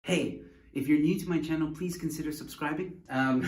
Hey, if you're new to my channel, please consider subscribing. I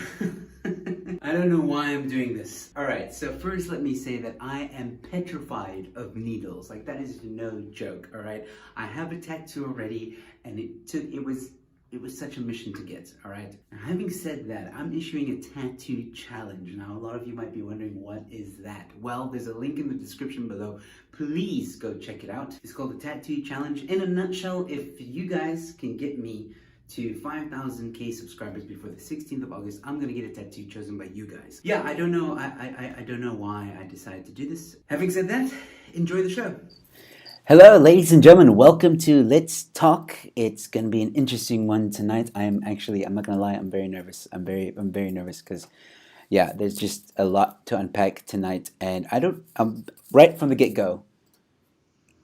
don't know why I'm doing this. Alright, so first let me say that I am petrified of needles. Like, that is no joke, alright? I have a tattoo already, and it was such a mission to get, alright? Having said that, I'm issuing a tattoo challenge. Now, a lot of you might be wondering, what is that? Well, there's a link in the description below. Please go check it out. It's called the Tattoo Challenge. In a nutshell, if you guys can get me to 5,000k subscribers before the 16th of August, I'm gonna get a tattoo chosen by you guys. Yeah, I don't know. I don't know why I decided to do this. Having said that, enjoy the show. Hello, ladies and gentlemen. Welcome to Let's Talk. It's going to be an interesting one tonight. I'm not going to lie, I'm very nervous. I'm very nervous because, yeah, there's just a lot to unpack tonight. And right from the get-go,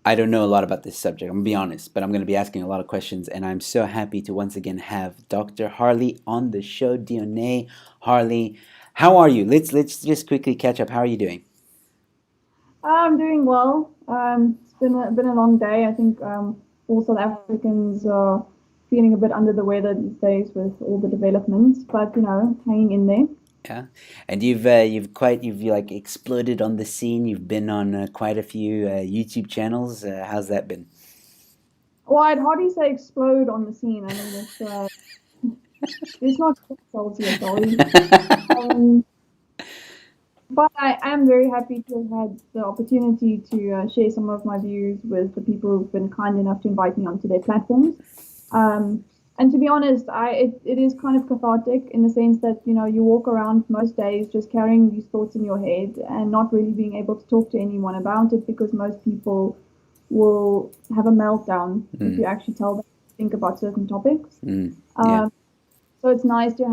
I don't know a lot about this subject. I'm going to be honest, but I'm going to be asking a lot of questions. And I'm so happy to once again have Dr. Harley on the show. Dionne, Harley, how are you? Let's just quickly catch up. How are you doing? I'm doing well. It's been a long day. I think all South Africans are feeling a bit under the weather these days with all the developments, but hanging in there. Yeah, and you've like exploded on the scene. You've been on quite a few YouTube channels. How's that been? Well, I'd hardly say explode on the scene. I mean, it's not salty at all. Um, but I am very happy to have had the opportunity to share some of my views with the people who've been kind enough to invite me onto their platforms. Um, and to be honest, it is kind of cathartic in the sense that you walk around most days just carrying these thoughts in your head and not really being able to talk to anyone about it because most people will have a meltdown if you actually tell them to think about certain topics. Yeah. Um, so it's nice to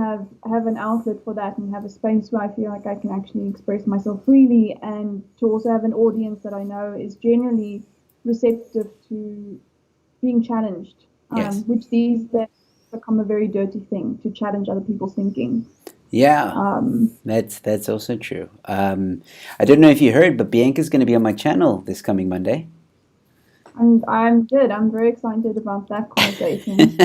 have an outlet for that and have a space where I feel like I can actually express myself freely, and to also have an audience that I know is generally receptive to being challenged, Yes. which these days become a very dirty thing to challenge other people's thinking. Yeah, Um, that's also true. I don't know if you heard, but Bianca's going to be on my channel this coming Monday. and I'm good. I'm very excited about that conversation.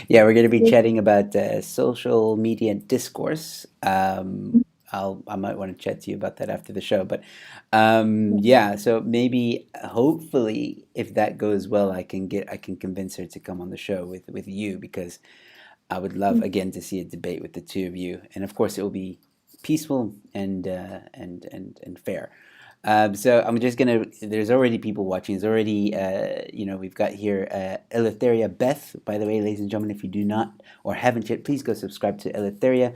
Yeah, we're going to be Yes. chatting about social media discourse. I might want to chat to you about that after the show, but yeah. So maybe, hopefully, if that goes well, I can convince her to come on the show with you, because I would love again to see a debate with the two of you, and of course it will be peaceful and fair. So I'm just gonna. There's already people watching. There's already, we've got here Eleutheria Beth. By the way, ladies and gentlemen, if you do not or haven't yet, please go subscribe to Eleutheria.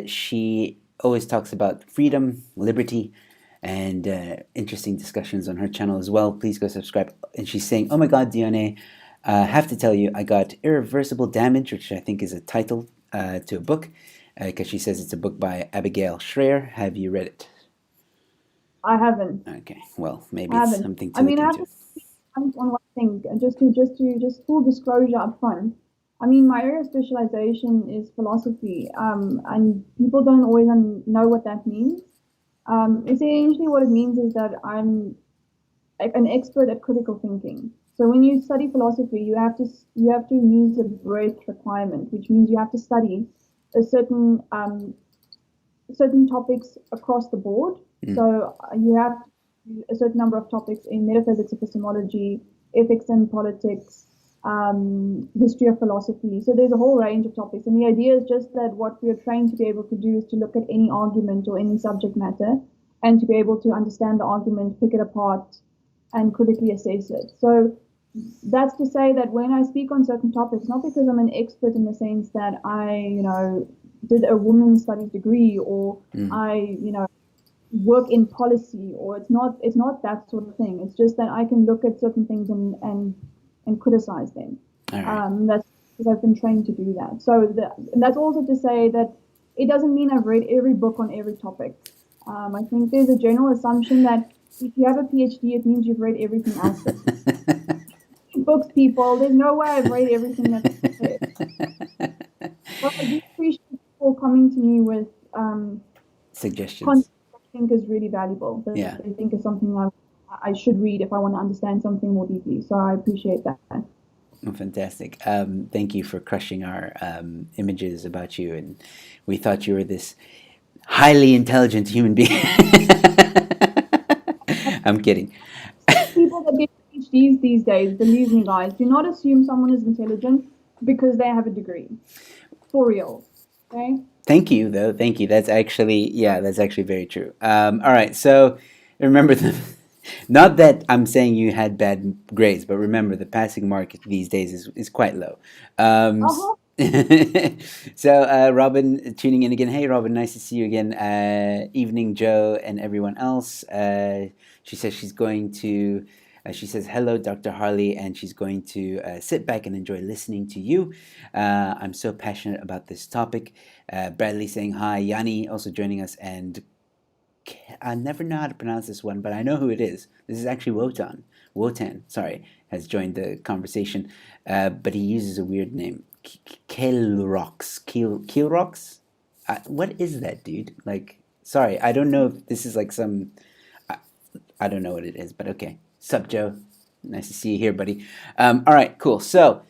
She always talks about freedom, liberty, and interesting discussions on her channel as well. Please go subscribe. And she's saying, "Oh my God, Dionne, have to tell you, I got Irreversible Damage," which I think is a title to a book, because she says it's a book by Abigail Schreier. Have you read it? I haven't. Okay, well, maybe I it's haven't. something I to look mean, I have into. to comment on one thing, and just full disclosure up front. I mean, my area of specialization is philosophy, and people don't always know what that means. Essentially, what it means is that I'm an expert at critical thinking. So when you study philosophy, you have to use a breadth requirement, which means you have to study a certain topics across the board. So you have a certain number of topics in metaphysics, epistemology, ethics and politics, history of philosophy. So there's a whole range of topics. And the idea is just that what we are trained to be able to do is to look at any argument or any subject matter and to be able to understand the argument, pick it apart, and critically assess it. So that's to say that when I speak on certain topics, not because I'm an expert in the sense that I did a women's studies degree or I work in policy, or it's not that sort of thing. It's just that I can look at certain things and criticize them. All right. That's because I've been trained to do that. So and that's also to say that it doesn't mean I've read every book on every topic. I think there's a general assumption that if you have a PhD, it means you've read everything out there. Books, people. There's no way I've read everything that's there. But I do appreciate people coming to me with Suggestions. content that I think is really valuable, that Yeah. they think is something I should read if I want to understand something more deeply. So I appreciate that. Oh, fantastic. Thank you for crushing our images about you, and we thought you were this highly intelligent human being. I'm kidding. People that get PhDs these days, believe me, guys, do not assume someone is intelligent because they have a degree. For real. Okay? Thank you, though. Thank you. That's actually, yeah, that's actually very true. All right. So remember not that I'm saying you had bad grades, but remember the passing mark these days is quite low. Uh-huh. So Robin tuning in again. Hey, Robin, nice to see you again. Evening, Joe, and everyone else. She says she's going to. She says, hello, Dr. Harley, and she's going to sit back and enjoy listening to you. I'm so passionate about this topic. Bradley saying hi. Yanni also joining us. And I never know how to pronounce this one, but I know who it is. This is actually Wotan, sorry, has joined the conversation. But he uses a weird name. Keelrox? What is that, dude? Like, sorry, I don't know if this is like some... I don't know what it is, but okay. Sup, Joe? Nice to see you here, buddy. All right, cool. So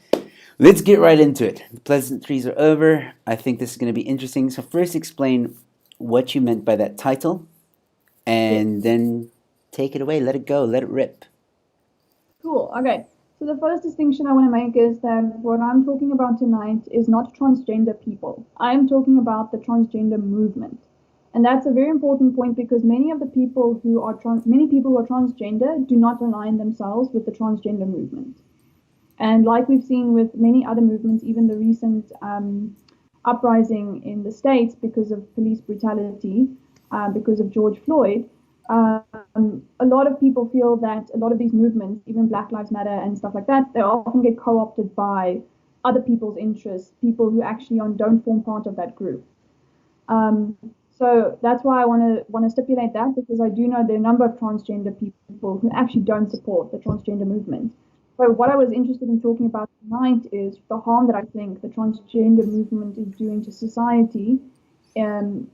let's get right into it. The pleasantries are over. I think this is going to be interesting. So first, explain what you meant by that title, and then take it away. Let it go. Let it rip. Cool. Okay. So the first distinction I want to make is that what I'm talking about tonight is not transgender people. I'm talking about the transgender movement. And that's a very important point because many people who are transgender do not align themselves with the transgender movement. And like we've seen with many other movements, even the recent uprising in the States because of police brutality, because of George Floyd, a lot of people feel that a lot of these movements, even Black Lives Matter and stuff like that, they often get co-opted by other people's interests, people who actually don't form part of that group. So that's why I want to stipulate that because I do know there are a number of transgender people who actually don't support the transgender movement. But what I was interested in talking about tonight is the harm that I think the transgender movement is doing to society, in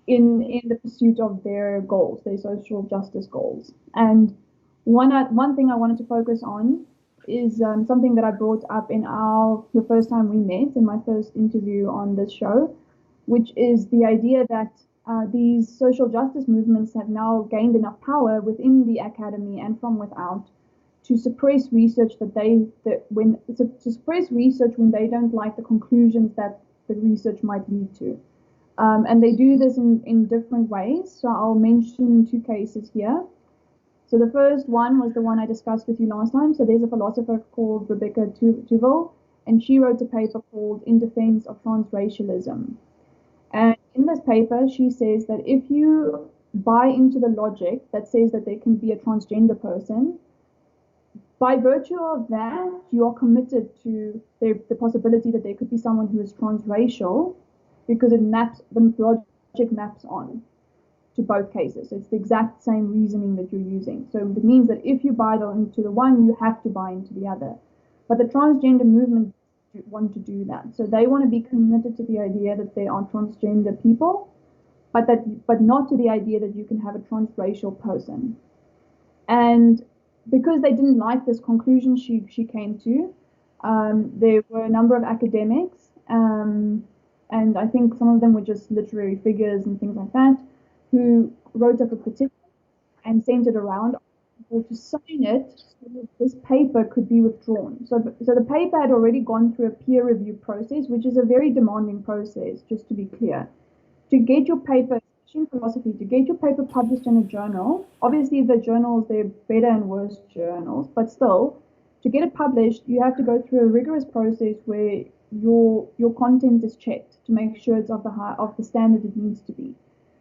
the pursuit of their goals, their social justice goals. And one thing I wanted to focus on is something that I brought up in the first time we met in my first interview on this show, which is the idea that these social justice movements have now gained enough power within the academy and from without to suppress research to suppress research when they don't like the conclusions that the research might lead to. And they do this in different ways. So I'll mention two cases here. So the first one was the one I discussed with you last time. So there's a philosopher called Rebecca Tuvel, and she wrote a paper called In Defense of Transracialism. And in this paper, she says that if you buy into the logic that says that there can be a transgender person, by virtue of that, you are committed to the possibility that there could be someone who is transracial because the logic maps on to both cases. So it's the exact same reasoning that you're using. So it means that if you buy into the one, you have to buy into the other. But the transgender movement want to do that. So they want to be committed to the idea that they are transgender people, but not to the idea that you can have a transracial person. And because they didn't like this conclusion she came to, there were a number of academics, and I think some of them were just literary figures and things like that, who wrote up a petition and sent it around people to sign it so that this paper could be withdrawn. So the paper had already gone through a peer review process, which is a very demanding process, just to be clear. To get your paper, especially in philosophy, to get your paper published in a journal, obviously the journals, they're better and worse journals, but still, to get it published, you have to go through a rigorous process where your content is checked to make sure it's of the standard it needs to be.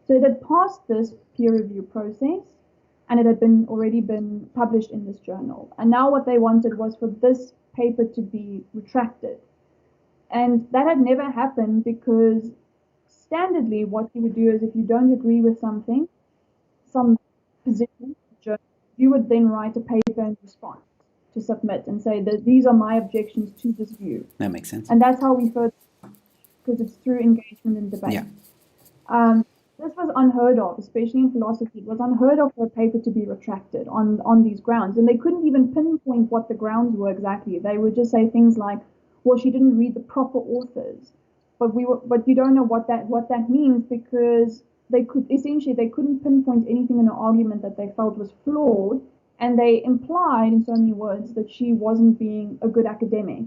So it had passed this peer review process, and it had already been published in this journal. And now what they wanted was for this paper to be retracted. And that had never happened because standardly what you would do is if you don't agree with some position, you would then write a paper in response to submit and say that these are my objections to this view. That makes sense. And that's how we further, because it's through engagement and debate. Yeah. this was unheard of, especially in philosophy. It was unheard of for a paper to be retracted on these grounds, and they couldn't even pinpoint what the grounds were exactly. They would just say things like, "Well, she didn't read the proper authors," but you don't know what that means, because they couldn't pinpoint anything in an argument that they felt was flawed, and they implied in so many words that she wasn't being a good academic.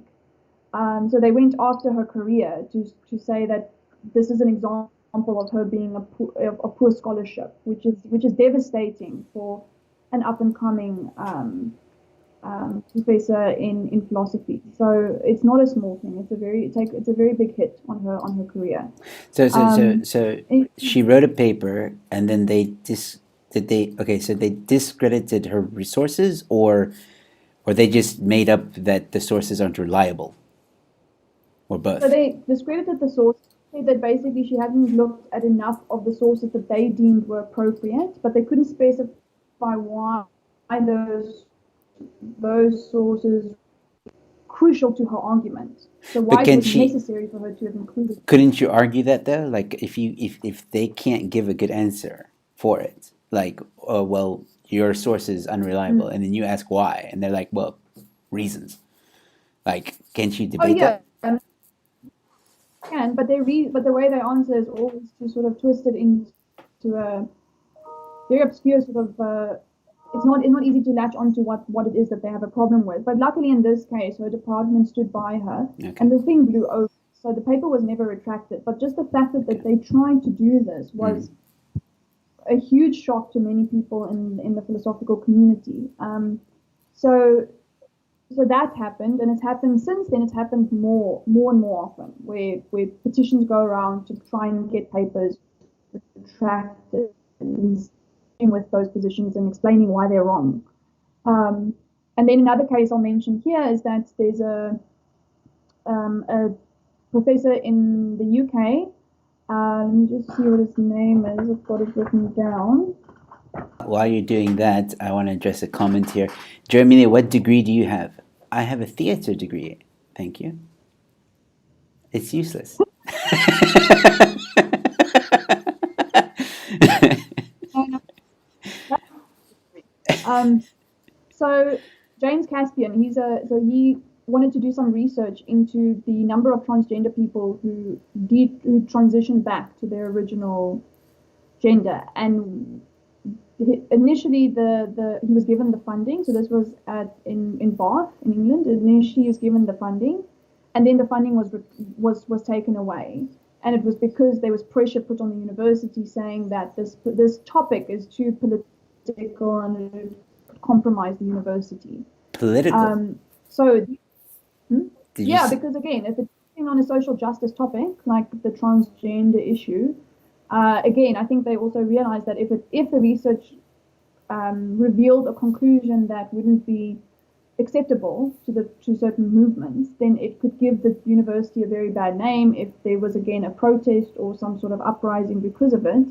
So they went after her career to say that this is an example of her being a poor scholarship, which is devastating for an up and coming professor in philosophy. So it's not a small thing. It's a very big hit on her career. So It, she wrote a paper, and then so they discredited her resources, or they just made up that the sources aren't reliable, or so both. they discredited the source. Said that basically she hadn't looked at enough of the sources that they deemed were appropriate, but they couldn't specify why those sources crucial to her argument. So But why it was necessary for her to have included. couldn't you argue that though? Like if they can't give a good answer for it, like, oh well, your source is unreliable, and then you ask why, and they're like, well, reasons. Like, can't you Oh debate yeah, that? can, but but the way they answer is always to sort of twist it into a very obscure sort of. It's not easy to latch onto what it is that they have a problem with. But luckily in this case, her department stood by her, Okay. and the thing blew over. So the paper was never retracted. But just the fact that they tried to do this was a huge shock to many people in the philosophical community. So so that happened, and it's happened since then. It's happened more and more often, where petitions go around to try and get papers retracted, and with those positions and explaining why they're wrong. And then another case I'll mention here is that there's a professor in the UK. Let me just see what his name is. I've got it written down. While you're doing that, I want to address a comment here. Jeremiah, what degree do you have? I have a theater degree. Thank you. It's useless. So James Caspian, he wanted to do some research into the number of transgender people who transitioned back to their original gender, and initially he was given the funding. So this was in Bath in England. Initially he was given the funding, and then the funding was taken away. And it was because there was pressure put on the university saying that this topic is too political and it would compromise the university. Political. So Did you yeah, s- because again, if it's on a social justice topic like the transgender issue, again, I think they also realized that if the research revealed a conclusion that wouldn't be acceptable to certain movements, then it could give the university a very bad name if there was again a protest or some sort of uprising because of it,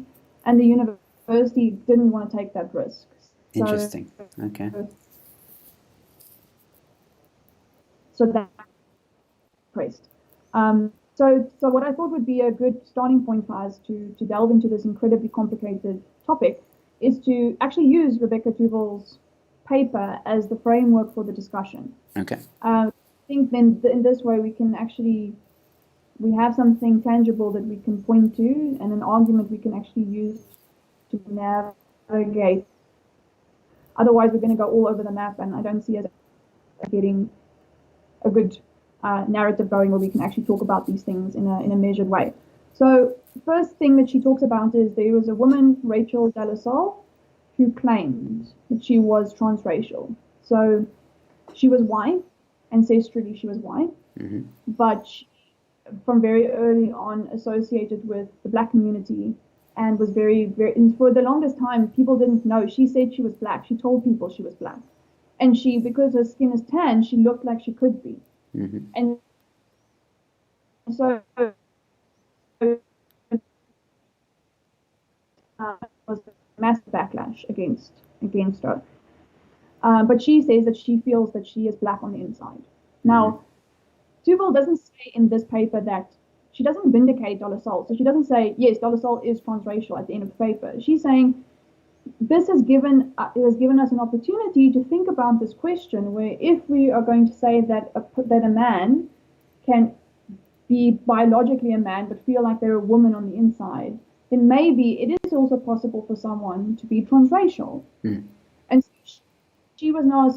and the university didn't want to take that risk. Interesting. Okay. So that pressed. So what I thought would be a good starting point for us to delve into this incredibly complicated topic is to actually use Rebecca Duval's paper as the framework for the discussion. Okay. I think then in this way we have something tangible that we can point to, and an argument we can actually use to navigate. Otherwise, we're going to go all over the map, and I don't see us getting a good narrative going where we can actually talk about these things in a measured way. So first thing that she talks about is there was a woman, Rachel de la Salle, who claimed that she was transracial. So she was white, ancestrally she was white, but she, from very early on associated with the black community, and was and for the longest time people didn't know. She said she was black. She told people she was black, and because her skin is tan, she looked like she could be. And so was a massive backlash against her. But she says that she feels that she is black on the inside. Now, Duval doesn't say in this paper that she doesn't vindicate Dollar Soul. So she doesn't say, yes, Dollar Soul is transracial at the end of the paper. She's saying, this has given us an opportunity to think about this question, where if we are going to say that a man can be biologically a man but feel like they're a woman on the inside, then maybe it is also possible for someone to be transracial. And she was now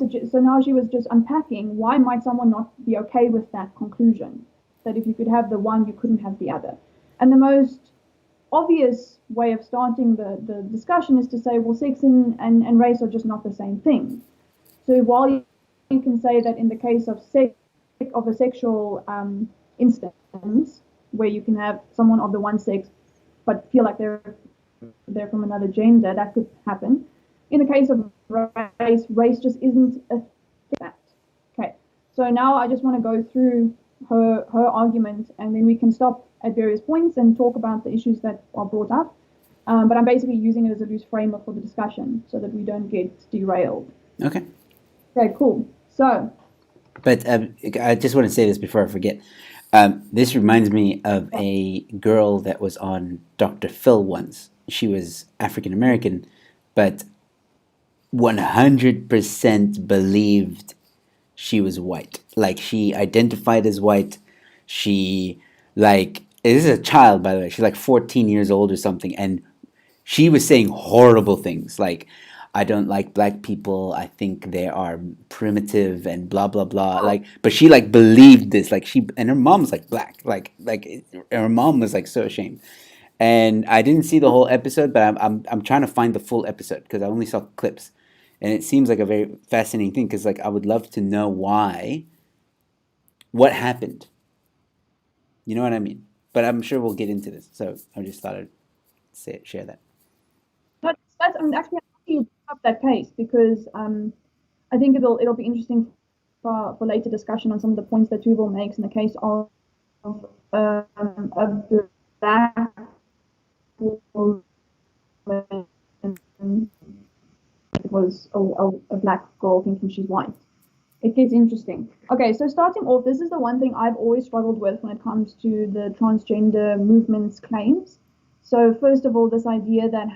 she was just unpacking, why might someone not be okay with that conclusion, that if you could have the one, you couldn't have the other. And the most obvious way of starting the discussion is to say, well, sex and race are just not the same thing. So while you can say that in the case of a sexual instance, where you can have someone of the one sex but feel like they're from another gender, that could happen. In the case of race just isn't a fact. Okay, so now I just want to go through her argument, and then we can stop at various points and talk about the issues that are brought up. But I'm basically using it as a loose framework for the discussion so that we don't get derailed. Okay. Okay, cool. So. But I just want to say this before I forget. This reminds me of a girl that was on Dr. Phil once. She was African American, but 100% believed she was white. Like, she identified as white. She, like, this is a child, by the way. She's like 14 years old or something. And she was saying horrible things like, I don't like black people. I think they are primitive and blah, blah, blah. Like, but she like believed this. Like, and her mom's like black. Like her mom was like so ashamed. And I didn't see the whole episode, but I'm trying to find the full episode because I only saw clips. And it seems like a very fascinating thing because, like, I would love to know what happened. You know what I mean? But I'm sure we'll get into this. So I just thought I'd share that. I'm actually happy you brought up that case because I think it'll be interesting for later discussion on some of the points that Tuval makes in the case of a black woman. It was a black girl thinking she's white. It gets interesting. Okay, so starting off, this is the one thing I've always struggled with when it comes to the transgender movement's claims. So first of all, this idea that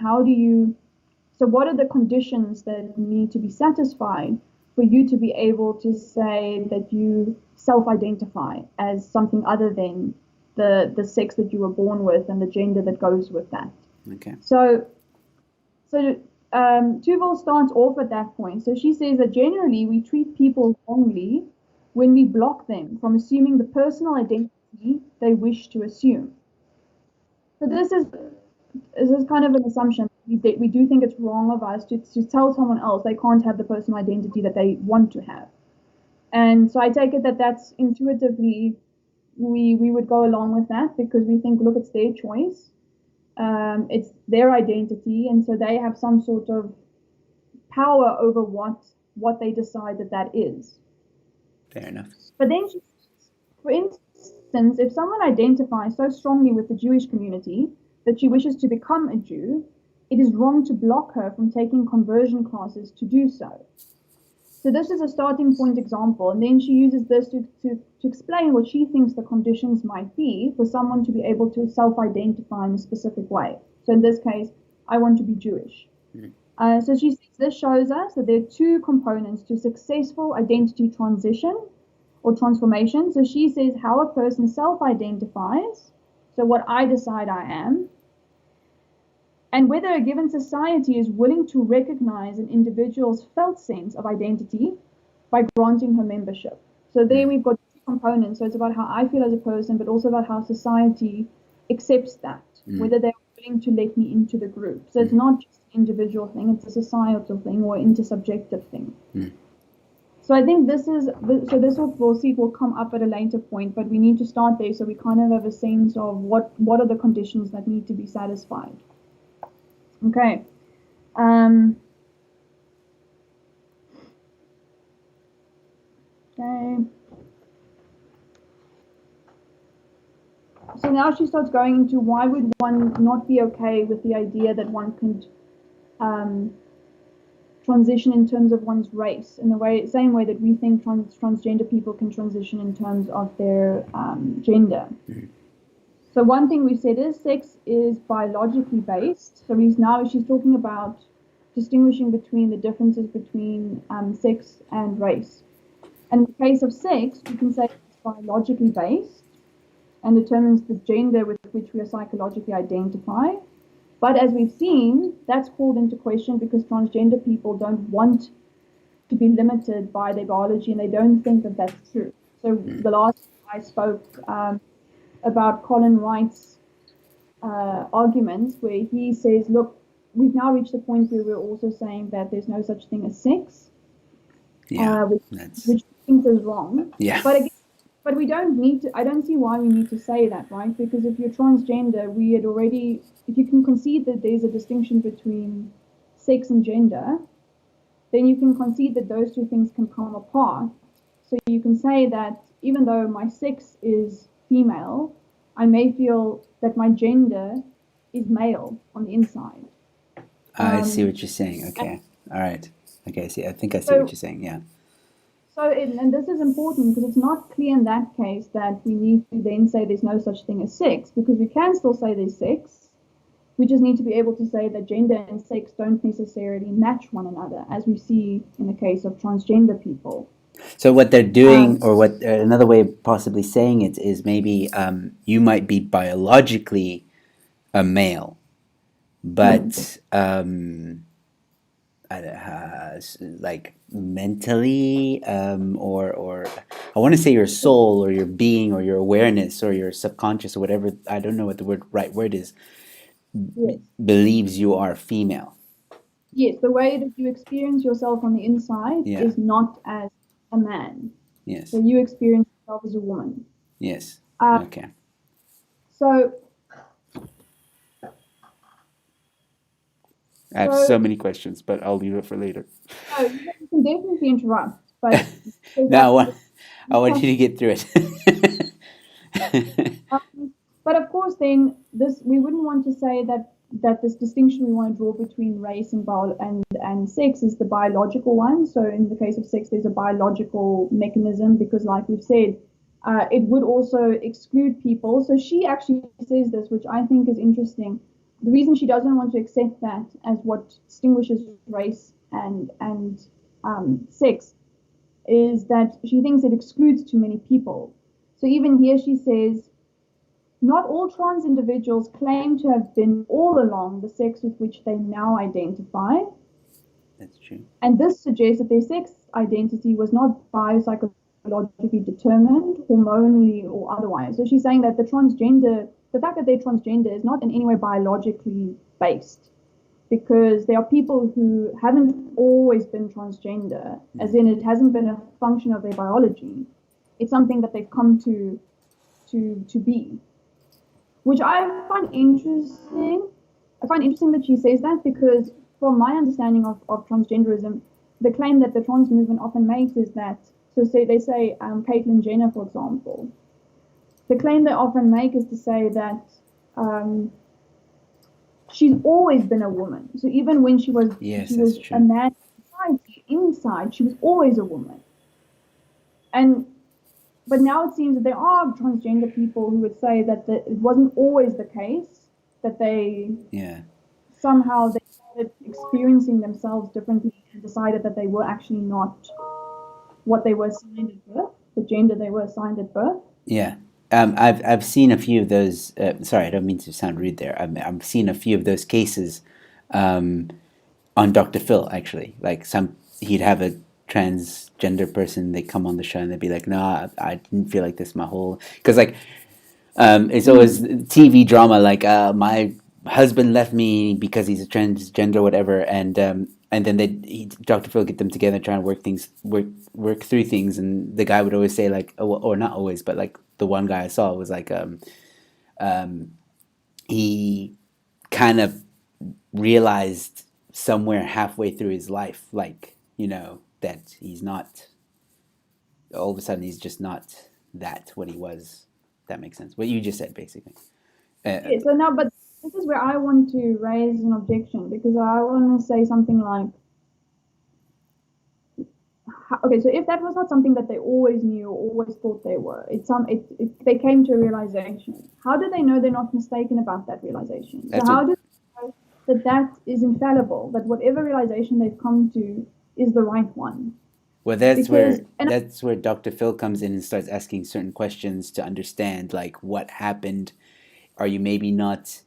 what are the conditions that need to be satisfied for you to be able to say that you self-identify as something other than the sex that you were born with and the gender that goes with that. Okay. So Tuval starts off at that point. So she says that generally we treat people wrongly when we block them from assuming the personal identity they wish to assume. So this is kind of an assumption. We do think it's wrong of us to tell someone else they can't have the personal identity that they want to have. And so I take it that that's intuitively, we would go along with that because we think, look, it's their choice. It's their identity, and so they have some sort of power over what they decide that is. Fair enough. But then, for instance, if someone identifies so strongly with the Jewish community that she wishes to become a Jew, it is wrong to block her from taking conversion classes to do so. So this is a starting point example, and then she uses this to explain what she thinks the conditions might be for someone to be able to self-identify in a specific way. So in this case, I want to be Jewish. So she says this shows us that there are two components to successful identity transition or transformation. So she says how a person self-identifies, so what I decide I am, and whether a given society is willing to recognize an individual's felt sense of identity by granting her membership. So there we've got two components. So it's about how I feel as a person, but also about how society accepts that, whether they're willing to let me into the group. So it's not just an individual thing, it's a societal thing or intersubjective thing. So I think this we'll see, it will come up at a later point, but we need to start there so we kind of have a sense of what are the conditions that need to be satisfied. Okay. Okay. So now she starts going into why would one not be okay with the idea that one could transition in terms of one's race in the same way that we think transgender people can transition in terms of their gender. So one thing we said is sex is biologically based. So she's talking about distinguishing between the differences between sex and race. And in the case of sex, we can say it's biologically based and determines the gender with which we are psychologically identify. But as we've seen, that's called into question because transgender people don't want to be limited by their biology and they don't think that that's true. So the last I spoke about Colin Wright's arguments where he says, look, we've now reached the point where we're also saying that there's no such thing as sex, Yeah, which he thinks is wrong. yeah. But again, but we don't need to, I don't see why we need to say that, right? Because if you're transgender, if you can concede that there's a distinction between sex and gender, then you can concede that those two things can come apart. So you can say that even though my sex is female, I may feel that my gender is male on the inside. I see what you're saying. Okay. All right. Okay. I think I see what you're saying. Yeah. And this is important because it's not clear in that case that we need to then say there's no such thing as sex, because we can still say there's sex. We just need to be able to say that gender and sex don't necessarily match one another, as we see in the case of transgender people. So what they're doing, or what another way of possibly saying it is maybe you might be biologically a male, but like mentally, or I want to say your soul or your being or your awareness or your subconscious or whatever, I don't know what the right word is, Yes. believes you are female. Yes, the way that you experience yourself on the inside Yeah. is not as a man. Yes. So you experience yourself as a woman. Yes. Uh, Okay. So I have so many questions, but I'll leave it for later. no, you can definitely interrupt, but No, I want you to get through it. but of course, then we wouldn't want to say that this distinction we want to draw between race and sex is the biological one. So in the case of sex, there's a biological mechanism because, like we've said, it would also exclude people. So she actually says this, which I think is interesting. The reason she doesn't want to accept that as what distinguishes race and sex is that she thinks it excludes too many people. So even here she says, not all trans individuals claim to have been all along the sex with which they now identify. That's true. And this suggests that their sex identity was not biopsychologically determined, hormonally or otherwise. So she's saying that the fact that they're transgender is not in any way biologically based, because there are people who haven't always been transgender, as in it hasn't been a function of their biology. It's something that they've come to be, which I find interesting. I find interesting that she says that because from my understanding of transgenderism, the claim that the trans movement often makes is that, so they say Caitlyn Jenner, for example, the claim they often make is to say that she's always been a woman. So even when she was a man inside, she was always a woman. But now it seems that there are transgender people who would say that it wasn't always the case, that they somehow they started experiencing themselves differently and decided that they were actually not what they were assigned at birth, the gender they were assigned at birth. Yeah. I've seen a few of those. Sorry, I don't mean to sound rude there. I've seen a few of those cases on Dr. Phil, actually. Like he'd have a transgender person, they come on the show and they'd be like, no, I didn't feel like this my whole, because like it's always TV drama, like my husband left me because he's a transgender or whatever, and then Dr. Phil get them together and try and work through things, and the guy would always say like, or not always, but like the one guy I saw was like he kind of realized somewhere halfway through his life, like, that he's not, all of a sudden he's just not that what he was. That makes sense. What you just said, basically. So now, but this is where I want to raise an objection, because I want to say something like, okay, so if that was not something that they always knew or always thought they were, they came to a realization. How do they know they're not mistaken about that realization? So That's how what. do they know that that is infallible, that whatever realization they've come to is the right one? Well, Because, and that's where Dr. Phil comes in and starts asking certain questions to understand like what happened. Are you maybe not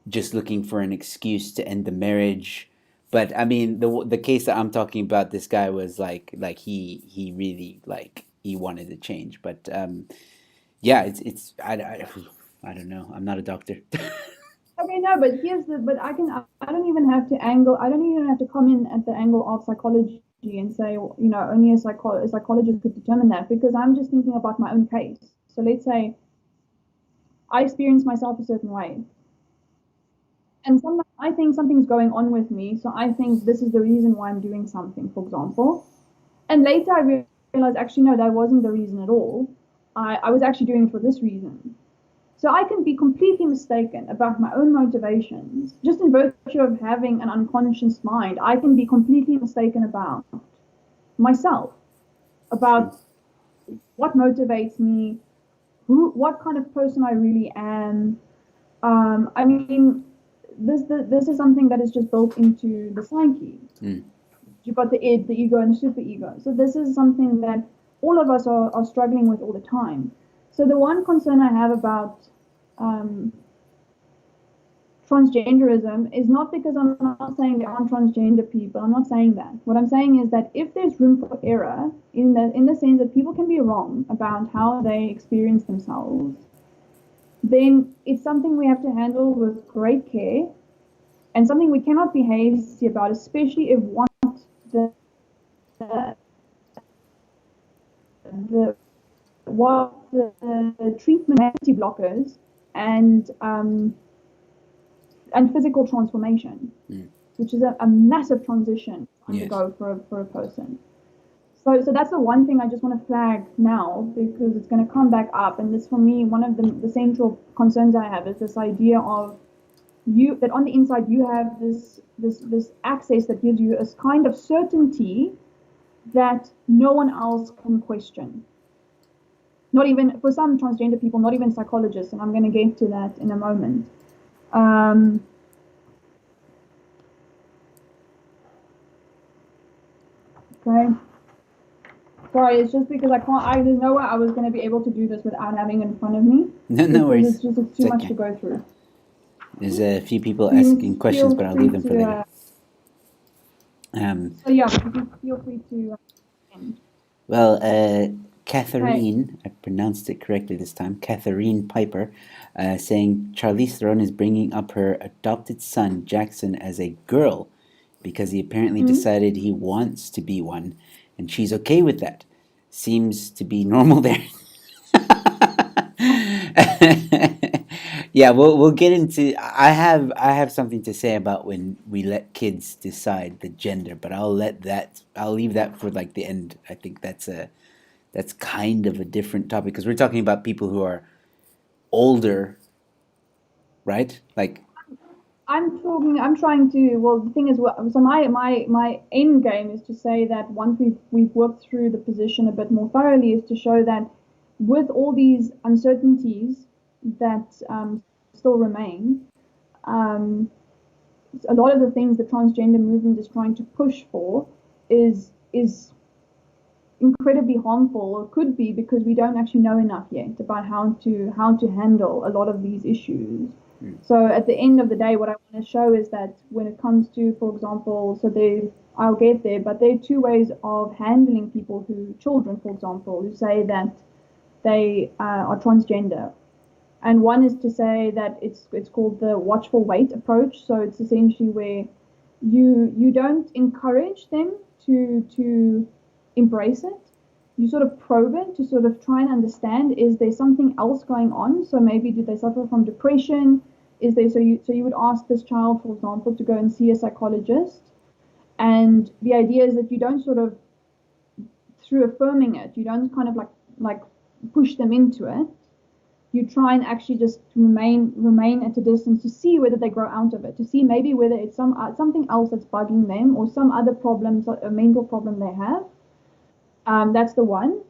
just looking for an excuse to end the marriage? But I mean, the case that I'm talking about, this guy was like he really like he wanted to change. But yeah, it's I don't know. I'm not a doctor. okay, no, but but I don't even have to angle, I don't even have to come in at the angle of psychology and say, only a psychologist could determine that, because I'm just thinking about my own case. So let's say I experience myself a certain way, and sometimes I think something's going on with me, so I think this is the reason why I'm doing something, for example. And later I realized, actually, no, that wasn't the reason at all. I was actually doing it for this reason. So I can be completely mistaken about my own motivations. Just in virtue of having an unconscious mind, I can be completely mistaken about myself, True. about what motivates me, what kind of person I really am. I mean, this is something that is just built into the psyche. Mm. You've got the id, the ego, and the superego. So this is something that all of us are struggling with all the time. So the one concern I have about um, transgenderism is not because I'm not saying there aren't transgender people. I'm not saying that. What I'm saying is that if there's room for error, in the sense that people can be wrong about how they experience themselves, then it's something we have to handle with great care, and something we cannot be hasty about, especially if one the the what the treatment anti blockers and physical transformation, Mm. which is a massive transition to Yes. undergo for a person. So that's the one thing I just want to flag now, because it's going to come back up. And this, for me, one of the central concerns I have is this idea of that on the inside you have this access that gives you a kind of certainty that no one else can question. Not even, for some transgender people, not even psychologists, and I'm going to get to that in a moment. Okay. Sorry, it's just because there's no way I was going to be able to do this without having it in front of me. No Because worries. it's It's too much to okay. go through. There's a few people asking Please questions, feel but I'll leave free them for to, later. so yeah, please feel free to end. Well, Okay. Catherine, I pronounced it correctly this time, Catherine Piper, saying Charlize Theron is bringing up her adopted son, Jackson, as a girl because he apparently decided he wants to be one, and she's okay with that. Seems to be normal there. Yeah, we'll get into. I have something to say about when we let kids decide the gender, but I'll leave that for like the end. I think that's kind of a different topic because we're talking about people who are older, right? Like, I'm trying to, well, the thing is, so my end game is to say that once we've worked through the position a bit more thoroughly, is to show that with all these uncertainties that still remain, um, a lot of the things the transgender movement is trying to push for is incredibly harmful, or could be, because we don't actually know enough yet about how to handle a lot of these issues. So at the end of the day, what I want to show is that when it comes to, for example, I'll get there, but there are two ways of handling children, for example, who say that they are transgender. And one is to say that it's called the watchful wait approach. So it's essentially where you don't encourage them to embrace it. You sort of probe it to sort of try and understand, is there something else going on? So maybe do they suffer from depression? Is there, so you would ask this child, for example, to go and see a psychologist. And the idea is that you don't sort of, through affirming it, you don't kind of like push them into it. You try and actually just remain at a distance to see whether they grow out of it, to see maybe whether it's something else that's bugging them, or some other problems, a mental problem they have. That's the one.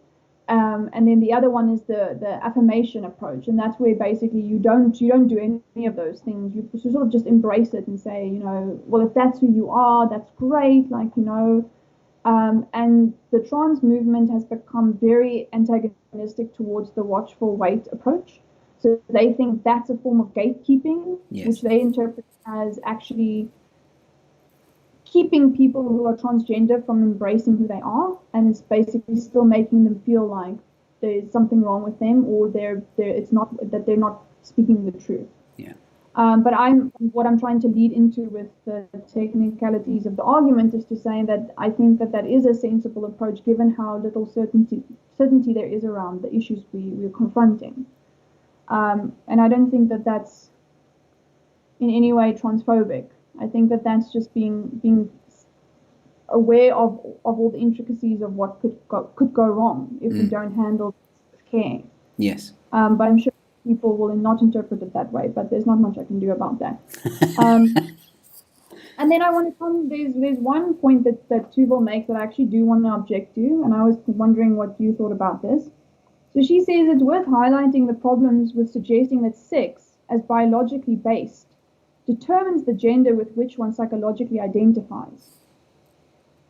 And then the other one is the affirmation approach, and that's where basically you don't do any of those things. You sort of just embrace it and say, well, if that's who you are, that's great. Like, and the trans movement has become very antagonistic towards the watchful wait approach. So they think that's a form of gatekeeping, Yes. which they interpret as actually keeping people who are transgender from embracing who they are, and it's basically still making them feel like there's something wrong with them, or it's not that they're not speaking the truth. Yeah. But what I'm trying to lead into with the technicalities of the argument is to say that I think that is a sensible approach, given how little certainty there is around the issues we're confronting. And I don't think that that's in any way transphobic. I think that that's just being aware of all the intricacies of what could go wrong if we don't handle this with care. Yes. But I'm sure people will not interpret it that way, but there's not much I can do about that. And then I want to come, there's one point that Tuval makes that I actually do want to object to, and I was wondering what you thought about this. So she says it's worth highlighting the problems with suggesting that sex, as biologically based, determines the gender with which one psychologically identifies.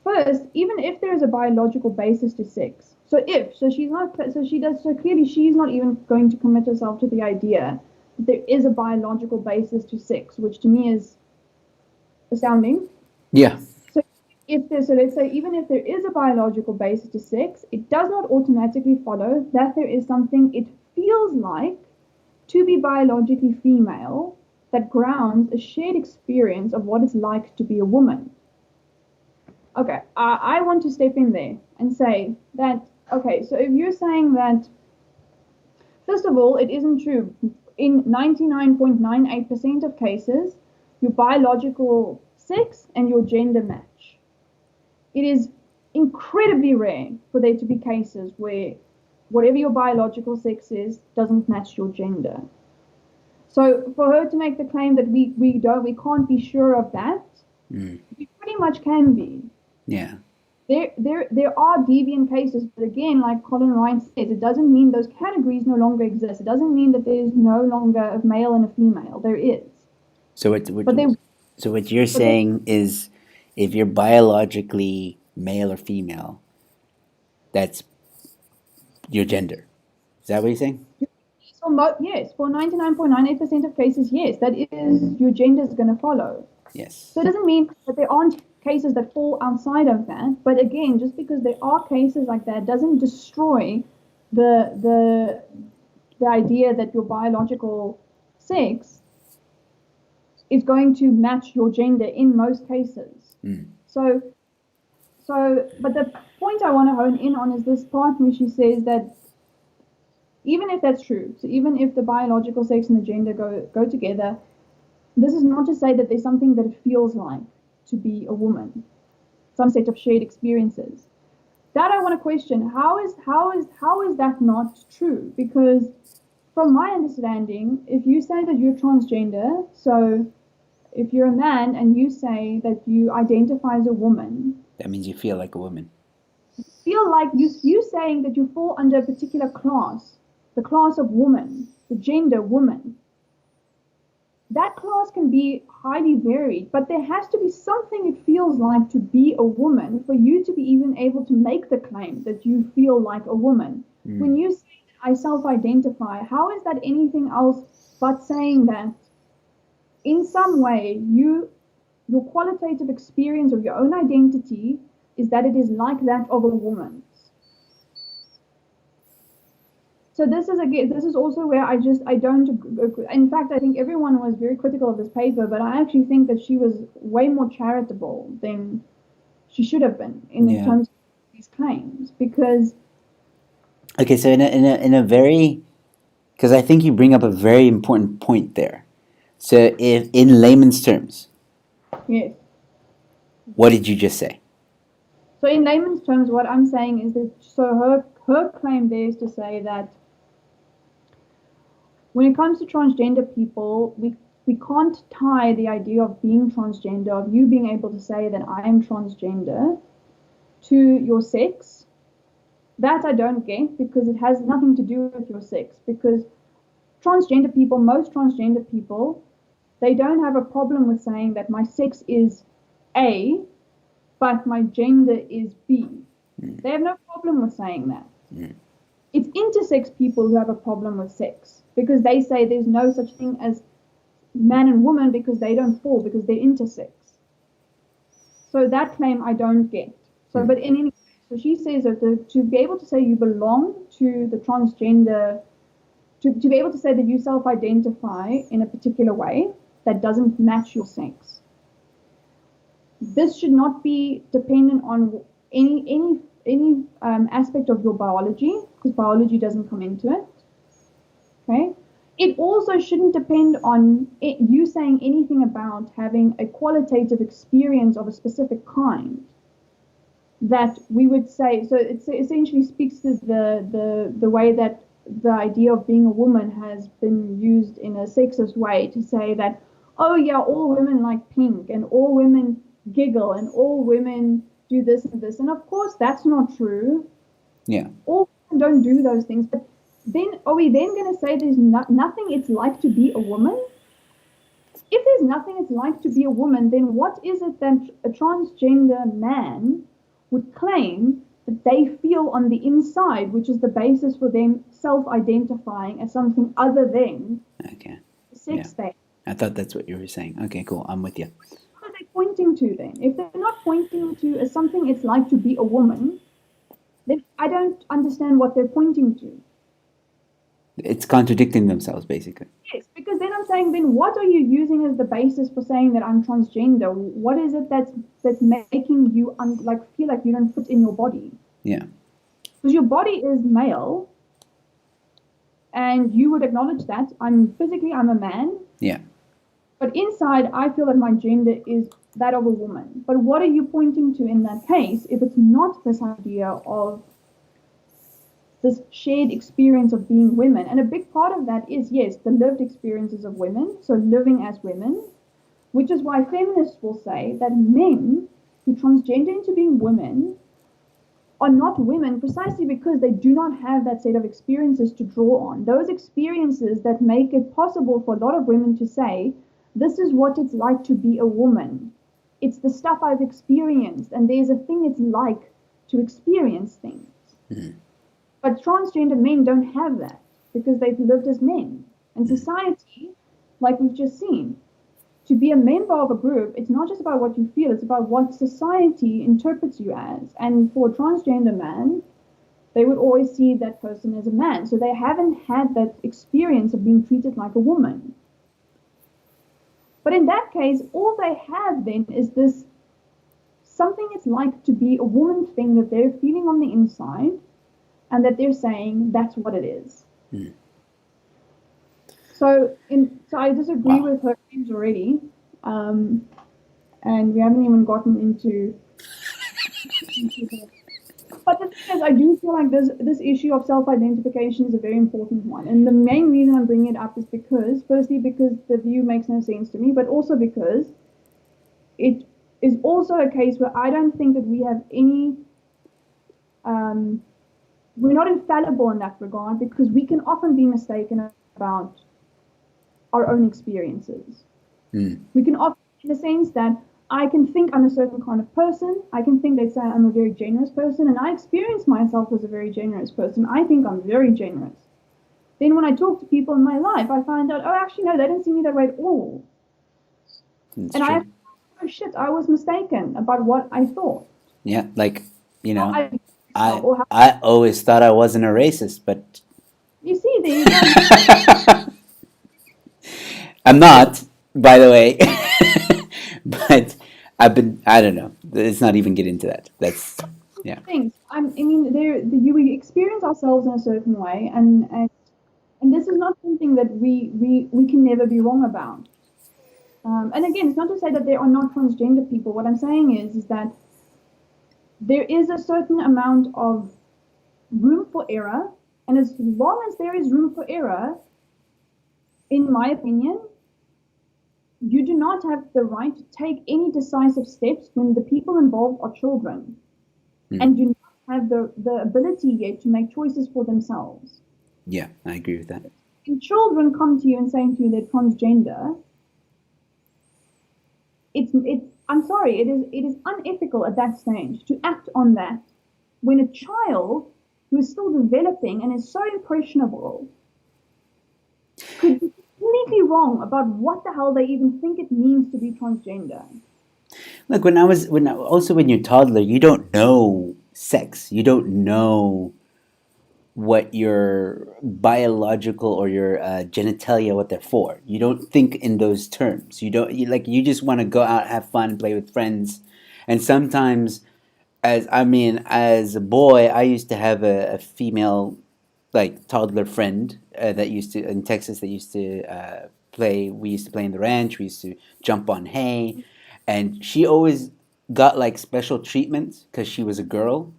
First, even if there is a biological basis to sex, so clearly she's not even going to commit herself to the idea that there is a biological basis to sex, which to me is astounding. Yeah. So let's say even if there is a biological basis to sex, it does not automatically follow that there is something it feels like to be biologically female that grounds a shared experience of what it's like to be a woman. Okay, I want to step in there and say that, okay, so if you're saying that, first of all, it isn't true. In 99.98% of cases, your biological sex and your gender match. It is incredibly rare for there to be cases where whatever your biological sex is doesn't match your gender. So for her to make the claim that we can't be sure of that, we pretty much can be. Yeah. There are deviant cases, but again, like Colin Ryan says, it doesn't mean those categories no longer exist. It doesn't mean that there is no longer a male and a female. There is. So what you're saying is, if you're biologically male or female, that's your gender. Is that what you're saying? Yes, for 99.98% of cases, yes, that is your gender is going to follow. Yes. So it doesn't mean that there aren't cases that fall outside of that. But again, just because there are cases like that doesn't destroy the idea that your biological sex is going to match your gender in most cases. So, but the point I want to hone in on is this part where she says that even if that's true, so even if the biological sex and the gender go together, this is not to say that there's something that it feels like to be a woman, some set of shared experiences. That I want to question. How is that not true? Because from my understanding, if you say that you're transgender, so if you're a man and you say that you identify as a woman, That means you feel like a woman. feel like you saying that you fall under a particular class, the class of woman, the gender woman. That class can be highly varied, but there has to be something it feels like to be a woman for you to be even able to make the claim that you feel like a woman. When you say I self-identify, how is that anything else but saying that in some way your qualitative experience of your own identity is that it is like that of a woman? So this is also where I don't agree. In fact, I think everyone was very critical of this paper, but I actually think that she was way more charitable than she should have been in terms of these claims. Because Okay, so in a very, because I think you bring up a very important point there. So if in layman's terms, yes. what did you just say? So in layman's terms, what I'm saying is that her claim there is to say that when it comes to transgender people, we can't tie the idea of being transgender, of you being able to say that I am transgender, to your sex, That I don't get, because it has nothing to do with your sex. Because transgender people, most transgender people, they don't have a problem with saying that my sex is A, but my gender is B. They have no problem with saying that. It's intersex people who have a problem with sex, because they say there's no such thing as man and woman because they don't fall, because they're intersex. So that claim I don't get. So, but in any case, so she says that to be able to say you belong to the transgender, to be able to say that you self-identify in a particular way that doesn't match your sex, this should not be dependent on any aspect of your biology, because biology doesn't come into it. Okay. It also shouldn't depend on you saying anything about having a qualitative experience of a specific kind that we would say. So it essentially speaks to the way that the idea of being a woman has been used in a sexist way, to say that, oh yeah, all women like pink and all women giggle and all women do this and this. And of course, that's not true. Yeah. All women don't do those things. But then are we then going to say there's nothing it's like to be a woman? If there's nothing it's like to be a woman, then what is it that a transgender man would claim that they feel on the inside, which is the basis for them self-identifying as something other than Okay. the sex state? I thought that's what you were saying. Okay, cool. I'm with you. What are they pointing to then? If they're not pointing to as something it's like to be a woman, then I don't understand what they're pointing to. It's contradicting themselves, basically. Yes, because then I'm saying, then what are you using as the basis for saying that I'm transgender? What is it that's making you feel like you don't fit in your body? Yeah. Because your body is male, and you would acknowledge that I'm a man. Yeah. But inside, I feel that my gender is that of a woman. But what are you pointing to in that case if it's not this idea of this shared experience of being women? And a big part of that is, yes, the lived experiences of women, so living as women, which is why feminists will say that men who transgender into being women are not women, precisely because they do not have that set of experiences to draw on. Those experiences that make it possible for a lot of women to say, this is what it's like to be a woman. It's the stuff I've experienced, and there's a thing it's like to experience things. But transgender men don't have that, because they've lived as men. And society, like we've just seen, to be a member of a group, it's not just about what you feel, it's about what society interprets you as. And for a transgender man, they would always see that person as a man. So they haven't had that experience of being treated like a woman. But in that case, all they have then is this something it's like to be a woman thing that they're feeling on the inside, and that they're saying that's what it is. So I disagree with her claims already, and we haven't even gotten into that. But the thing is, I do feel like this issue of self-identification is a very important one. And the main reason I'm bringing it up is because, firstly, because the view makes no sense to me, but also because it is also a case where I don't think that we have any, we're not infallible in that regard, because we can often be mistaken about our own experiences. We can often, in the sense that I can think I'm a certain kind of person. I can think they say I'm a very generous person, and I experience myself as a very generous person. I think I'm very generous. Then when I talk to people in my life, I find out, oh, actually, no, they don't see me that way at all. That's and true. I have to, oh shit, I was mistaken about what I thought. Yeah, like, you know, Or I always thought I wasn't a racist, but you see, there you go. I'm not, by the way. But I don't know. Let's not even get into that. That's, yeah. Things. I mean, we experience ourselves in a certain way, and this is not something that we can never be wrong about. And again, it's not to say that there are not transgender people. What I'm saying is that there is a certain amount of room for error, and as long as there is room for error, in my opinion, you do not have the right to take any decisive steps when the people involved are children, and do not have the ability yet to make choices for themselves. Yeah, I agree with that. When children come to you and saying to you they're transgender, it's I'm sorry, it is unethical at that stage to act on that when a child who is still developing and is so impressionable could be completely wrong about what the hell they even think it means to be transgender. Look, also when you're a toddler, you don't know sex. You don't know what your biological or your genitalia, what they're for. You don't think in those terms. You just want to go out, have fun, play with friends, and sometimes, as a boy, I used to have a female like toddler friend that used to in Texas that used to play. We used to play in the ranch. We used to jump on hay, and she always got like special treatment because she was a girl.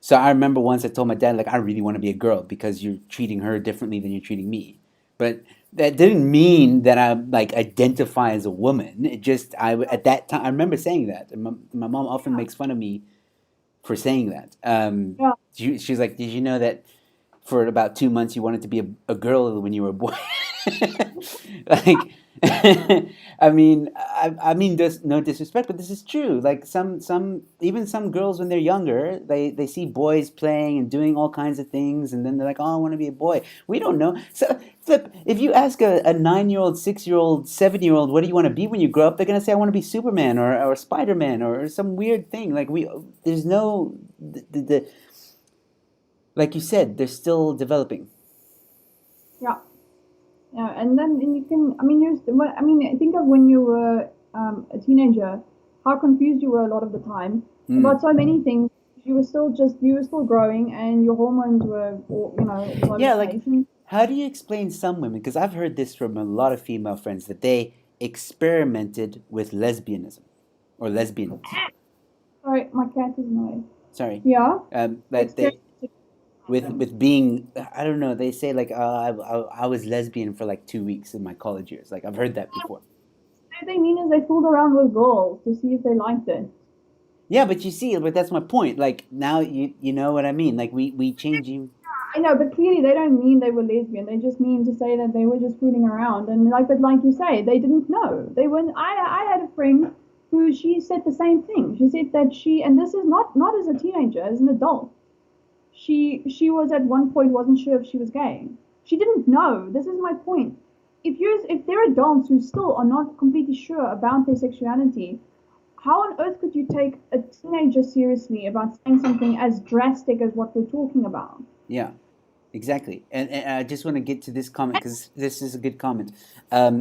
So I remember once I told my dad like I really want to be a girl because you're treating her differently than you're treating me. But that didn't mean that I like identify as a woman. It just I at that time I remember saying that. And my mom often makes fun of me for saying that. Yeah, She's like, "Did you know that for about 2 months you wanted to be a girl when you were a boy?" Like, I mean, there's no disrespect, but this is true. Like even some girls when they're younger, they see boys playing and doing all kinds of things, and then they're like, "Oh, I want to be a boy." We don't know. So, flip. If you ask a 9-year-old, 6-year-old, 7-year-old, what do you want to be when you grow up? They're gonna say, "I want to be Superman or Spider Man or some weird thing." Like there's no the like you said, they're still developing. yeah. Yeah, and then and you can, I mean, I mean, think of when you were a teenager, how confused you were a lot of the time Mm. about so many things. You were still growing, and your hormones were, all over Yeah, the like place. And how do you explain some women? Because I've heard this from a lot of female friends that they experimented with lesbianism or lesbians. sorry, my cat is annoying. Sorry, Yeah, that they experimented. with being. I don't know. They say like, I was lesbian for like 2 weeks in my college years. Like I've heard that before. What they mean is they fooled around with girls to see if they liked it. Yeah, but you see, but that's my point. Like now you know what I mean. Like we change you. I know, but clearly they don't mean they were lesbian. They just mean to say that they were just fooling around. And but like you say, they didn't know. They weren't. I had a friend who she said the same thing. She said that and this is not as a teenager, as an adult. She was at one point wasn't sure if she was gay. She didn't know. This is my point. If they're adults who still are not completely sure about their sexuality, how on earth could you take a teenager seriously about saying something as drastic as what we're talking about? Yeah. Exactly, and I just want to get to this comment because this is a good comment. Sa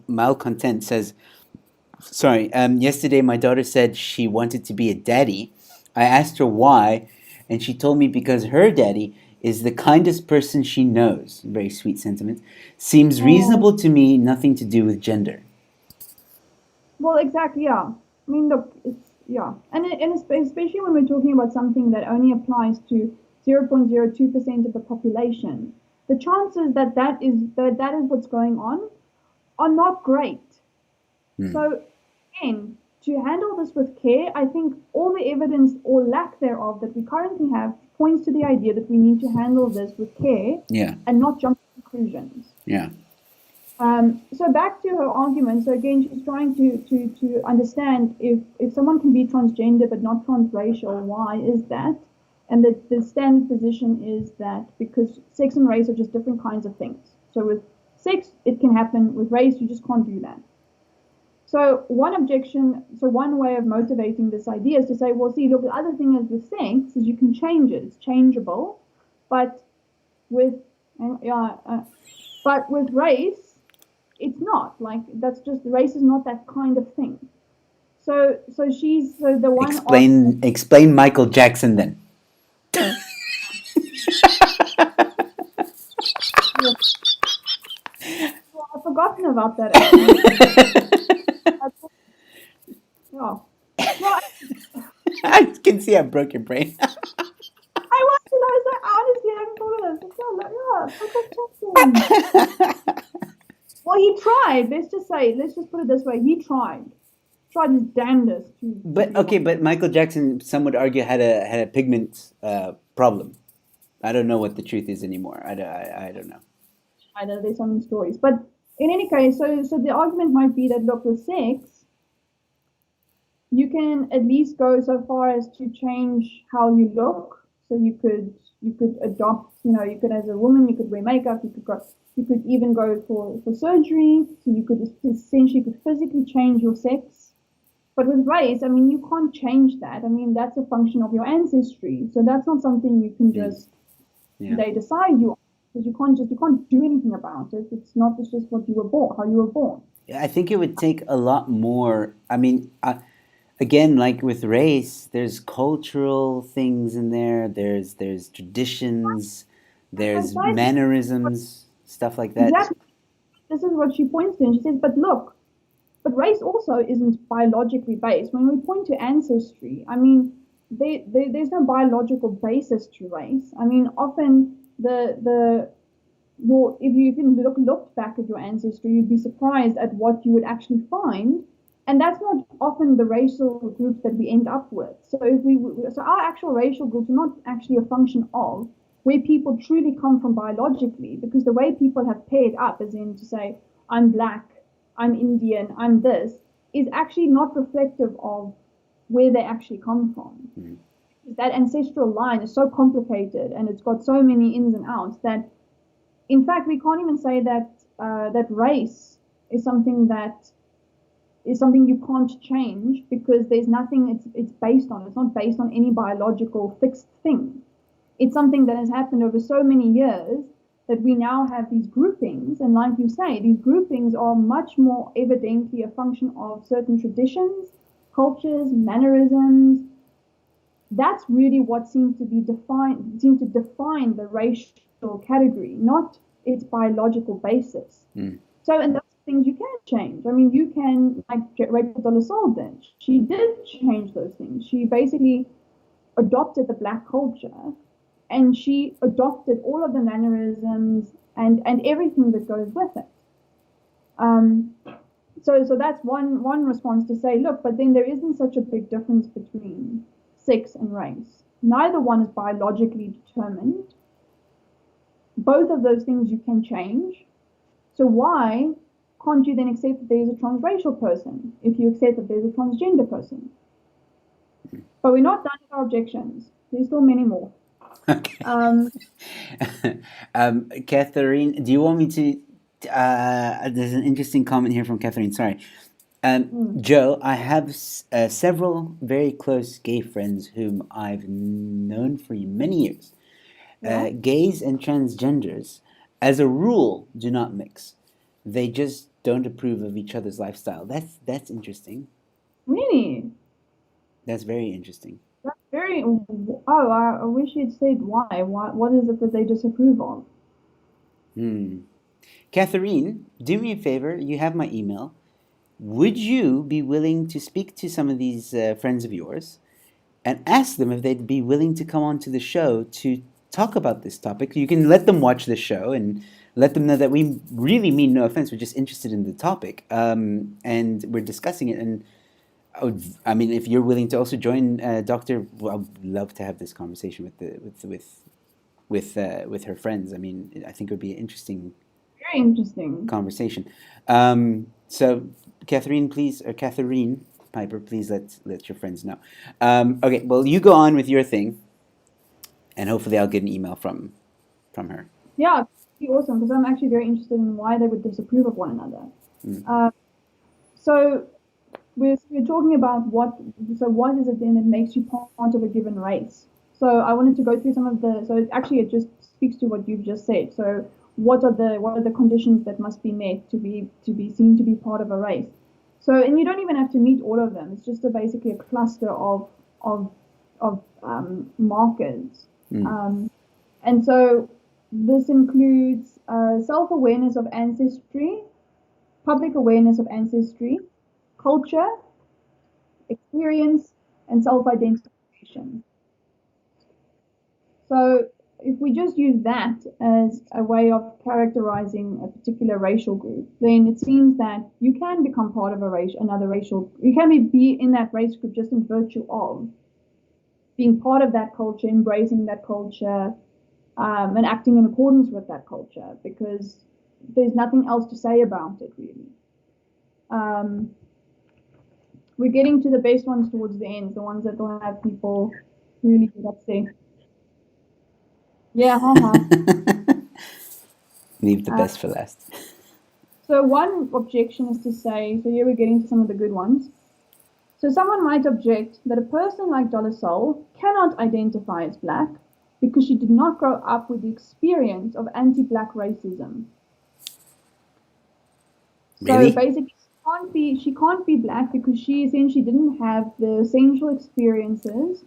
Malcontent says, "Sorry. Yesterday, my daughter said she wanted to be a daddy. I asked her why, and she told me because her daddy is the kindest person she knows. Very sweet sentiment. Seems Oh, reasonable to me. Nothing to do with gender." well, exactly, yeah. I mean, look, yeah. Especially when we're talking about something that only applies to 0.02% of the population, the chances that is what's going on are not great. Hmm. So, again, to handle this with care, I think all the evidence or lack thereof that we currently have points to the idea that we need to handle this with care Yeah. and not jump to conclusions. Yeah. So back to her argument. So again, she's trying to understand if someone can be transgender but not transracial, why is that? And the standard position is that because sex and race are just different kinds of things. So with sex, it can happen. With race, you just can't do that. So one way of motivating this idea is to say, well, see, look, the other thing is with sex is you can change it. It's changeable, but with but with race, it's not like that's just race is not that kind of thing. So the one argument. Explain Michael Jackson then. Well, I've forgotten about that actually. Yeah. No, I can see I broke your brain. I want to know. So honestly, I haven't thought of this. It's not like, yeah, Michael Jackson. Well, he tried. Let's just put it this way. He tried. tried his damnedest to. But okay, but Michael Jackson, some would argue, had a pigment problem. I don't know what the truth is anymore. I don't know. Either there's some stories, but in any case, so the argument might be that look, with sex, you can at least go so far as to change how you look. So you could adopt, you could, as a woman, you could wear makeup, you could even go for surgery. So you could essentially physically change your sex. But with race, I mean, you can't change that. I mean, that's a function of your ancestry. So that's not something you can just they decide you, because you can't do anything about it. It's just what you were born, how you were born. I think it would take a lot more. I mean, again, like with race, there's cultural things in there. There's traditions. There's mannerisms, stuff like that. Exactly. This is what she points to, and she says, but look, but race also isn't biologically based. When we point to ancestry, I mean, there's no biological basis to race. I mean, often if you looked back at your ancestry, you'd be surprised at what you would actually find, and that's not often the racial groups that we end up with. So our actual racial groups are not actually a function of where people truly come from biologically, because the way people have paired up, as in to say, I'm black, I'm Indian, I'm this, is actually not reflective of where they actually come from. Mm. That ancestral line is so complicated, and it's got so many ins and outs that, in fact, we can't even say that that race is something you can't change, because there's nothing it's based on. It's not based on any biological fixed thing. It's something that has happened over so many years that we now have these groupings, and like you say, these groupings are much more evidently a function of certain traditions, cultures, mannerisms. That's really what seems to define the racial category, not its biological basis. Mm. So, and those things you can change. I mean, you can, like Rachel Dolezal did. She did change those things. She basically adopted the black culture, and she adopted all of the mannerisms and everything that goes with it. So that's one response to say, look, but then there isn't such a big difference between sex and race. Neither one is biologically determined. Both of those things you can change. So why can't you then accept that there's a transracial person if you accept that there's a transgender person? But we're not done with our objections. There's still many more. Okay. Catherine, do you want me to? There's an interesting comment here from Catherine. Sorry. Joe, I have several very close gay friends whom I've known for many years. Yeah. Gays and transgenders, as a rule, do not mix. They just don't approve of each other's lifestyle. That's interesting. Really? That's very interesting. That's very. Oh, I wish you'd said why. What is it that they disapprove of? Catherine, do me a favor. You have my email. Would you be willing to speak to some of these friends of yours and ask them if they'd be willing to come on to the show to talk about this topic? You can let them watch the show and let them know that we really mean no offense. We're just interested in the topic, and we're discussing it. And I mean, if you're willing to also join, Doctor, well, I'd love to have this conversation with her friends. I mean, I think it would be an interesting, very interesting conversation. So, Catherine Piper, please let your friends know. Okay, well, you go on with your thing, and hopefully, I'll get an email from her. Yeah, it'd be awesome, because I'm actually very interested in why they would disapprove of one another. So we're talking about what is it then that makes you part of a given race? So I wanted to go through some of it just speaks to what you've just said. So what are the conditions that must be met to be seen to be part of a race? So, and you don't even have to meet all of them. It's just basically a cluster of markers. And so this includes self-awareness of ancestry, public awareness of ancestry, culture, experience, and self-identification. So if we just use that as a way of characterizing a particular racial group, then it seems that you can become part of another racial. You can be in that race group just in virtue of being part of that culture, embracing that culture, and acting in accordance with that culture, because there's nothing else to say about it, really. We're getting to the best ones towards the end, the ones that will have people really get upset. Yeah, haha. Leave the best for last. So one objection is to say, so here we're getting to some of the good ones. So someone might object that a person like Dollar Soul cannot identify as black because she did not grow up with the experience of anti-black racism. Really? So basically, she can't be black because she essentially didn't have the essential experiences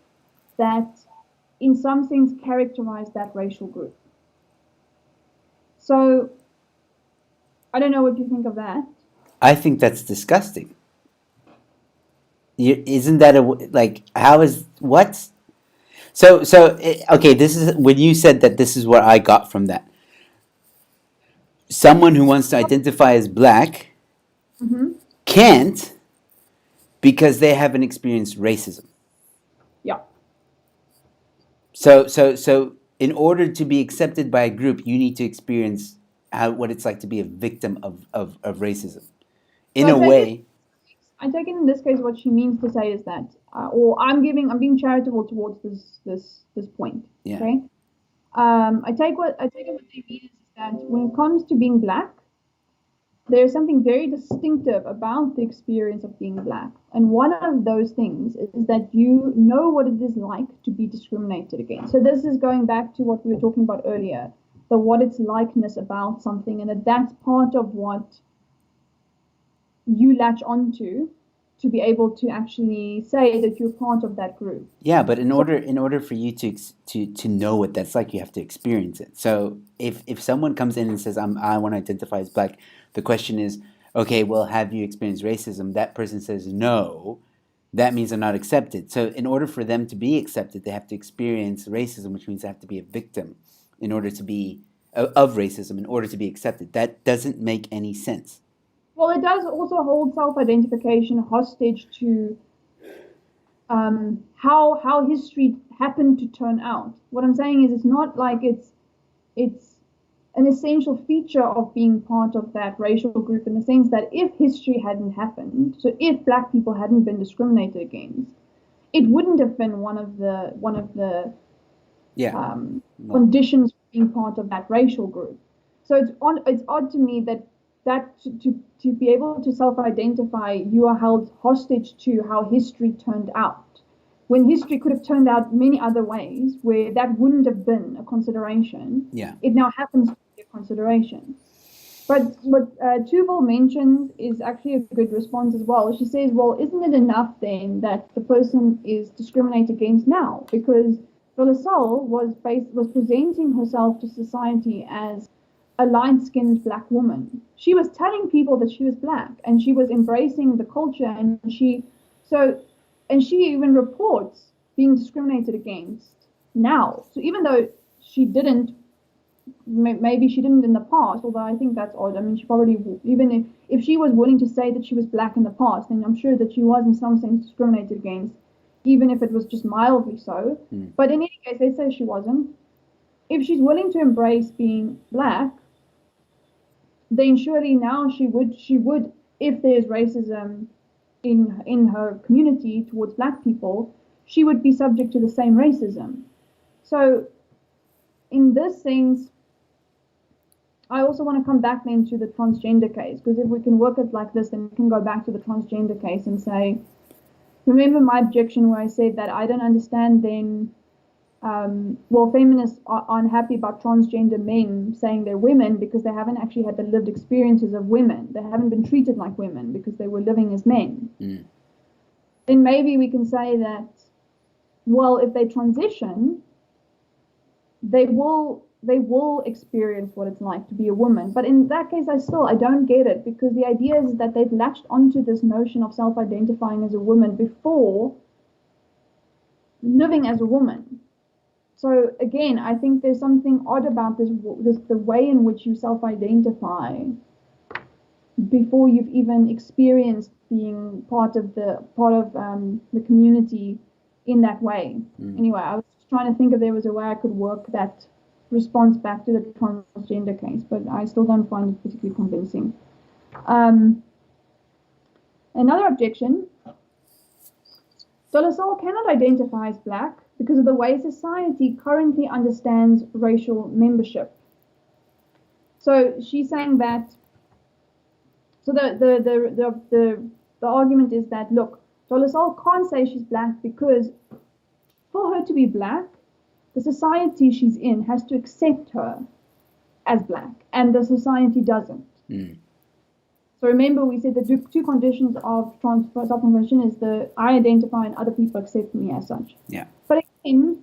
that, in some sense, characterize that racial group. So I don't know what you think of that. I think that's disgusting. Isn't that like, how is, what? So okay, this is when you said that, this is what I got from that. Someone who wants to identify as black Mm-hmm. can't because they haven't experienced racism. Yeah. So in order to be accepted by a group, you need to experience what it's like to be a victim of racism. In So a way, I take it in this case, what she means to say is that, or I'm being charitable towards this point. yeah. Okay. I take it what they mean is that when it comes to being black, there's something very distinctive about the experience of being black, and one of those things is that you know what it is like to be discriminated against. So this is going back to what we were talking about earlier, the what it's likeness about something, and that's part of what you latch onto to be able to actually say that you're part of that group. Yeah, but in order for you to know what that's like, you have to experience it. So if someone comes in and says, I want to identify as black, the question is, okay, well, have you experienced racism? That person says no. That means they're not accepted. So in order for them to be accepted, they have to experience racism, which means they have to be a victim in order to be of racism in order to be accepted. That doesn't make any sense. Well, it does also hold self-identification hostage to how history happened to turn out. What I'm saying is, it's not like it's an essential feature of being part of that racial group, in the sense that if history hadn't happened, so if black people hadn't been discriminated against, it wouldn't have been one of the Yeah. conditions for being part of that racial group. So it's odd to me that to be able to self-identify, you are held hostage to how history turned out, when history could have turned out many other ways where that wouldn't have been a consideration. Yeah. It now happens to be a consideration. But what Tuval mentions is actually a good response as well. She says, well, isn't it enough then that the person is discriminated against now? Because Solasol was presenting herself to society as a light-skinned black woman. She was telling people that she was black, and she was embracing the culture, and she even reports being discriminated against now. So even though she didn't, maybe she didn't in the past, although I think that's odd. I mean, she probably, even if she was willing to say that she was black in the past, then I'm sure that she was in some sense discriminated against, even if it was just mildly so. But in any case, let's say she wasn't. If she's willing to embrace being black, then surely now she would, if there's racism in her community towards black people, she would be subject to the same racism. So in this sense, I also want to come back then to the transgender case, because if we can work it like this, then we can go back to the transgender case and say, remember my objection where I said that I don't understand then, well, feminists are unhappy about transgender men saying they're women because they haven't actually had the lived experiences of women. They haven't been treated like women because they were living as men. Then maybe we can say that, well, if they transition, they will experience what it's like to be a woman. But in that case, I don't get it, because the idea is that they've latched onto this notion of self-identifying as a woman before living as a woman. So again, I think there's something odd about this the way in which you self-identify before you've even experienced being part of the community in that way. Anyway, I was just trying to think if there was a way I could work that response back to the transgender case, but I still don't find it particularly convincing. Another objection: Dolasol cannot identify as black because of the way society currently understands racial membership. So she's saying that. So the argument is that, look, Dolasol can't say she's black because for her to be black, the society she's in has to accept her as black, and the society doesn't. So remember, we said the two conditions of self-transformation is the I identify and other people accept me as such. Yeah. But again,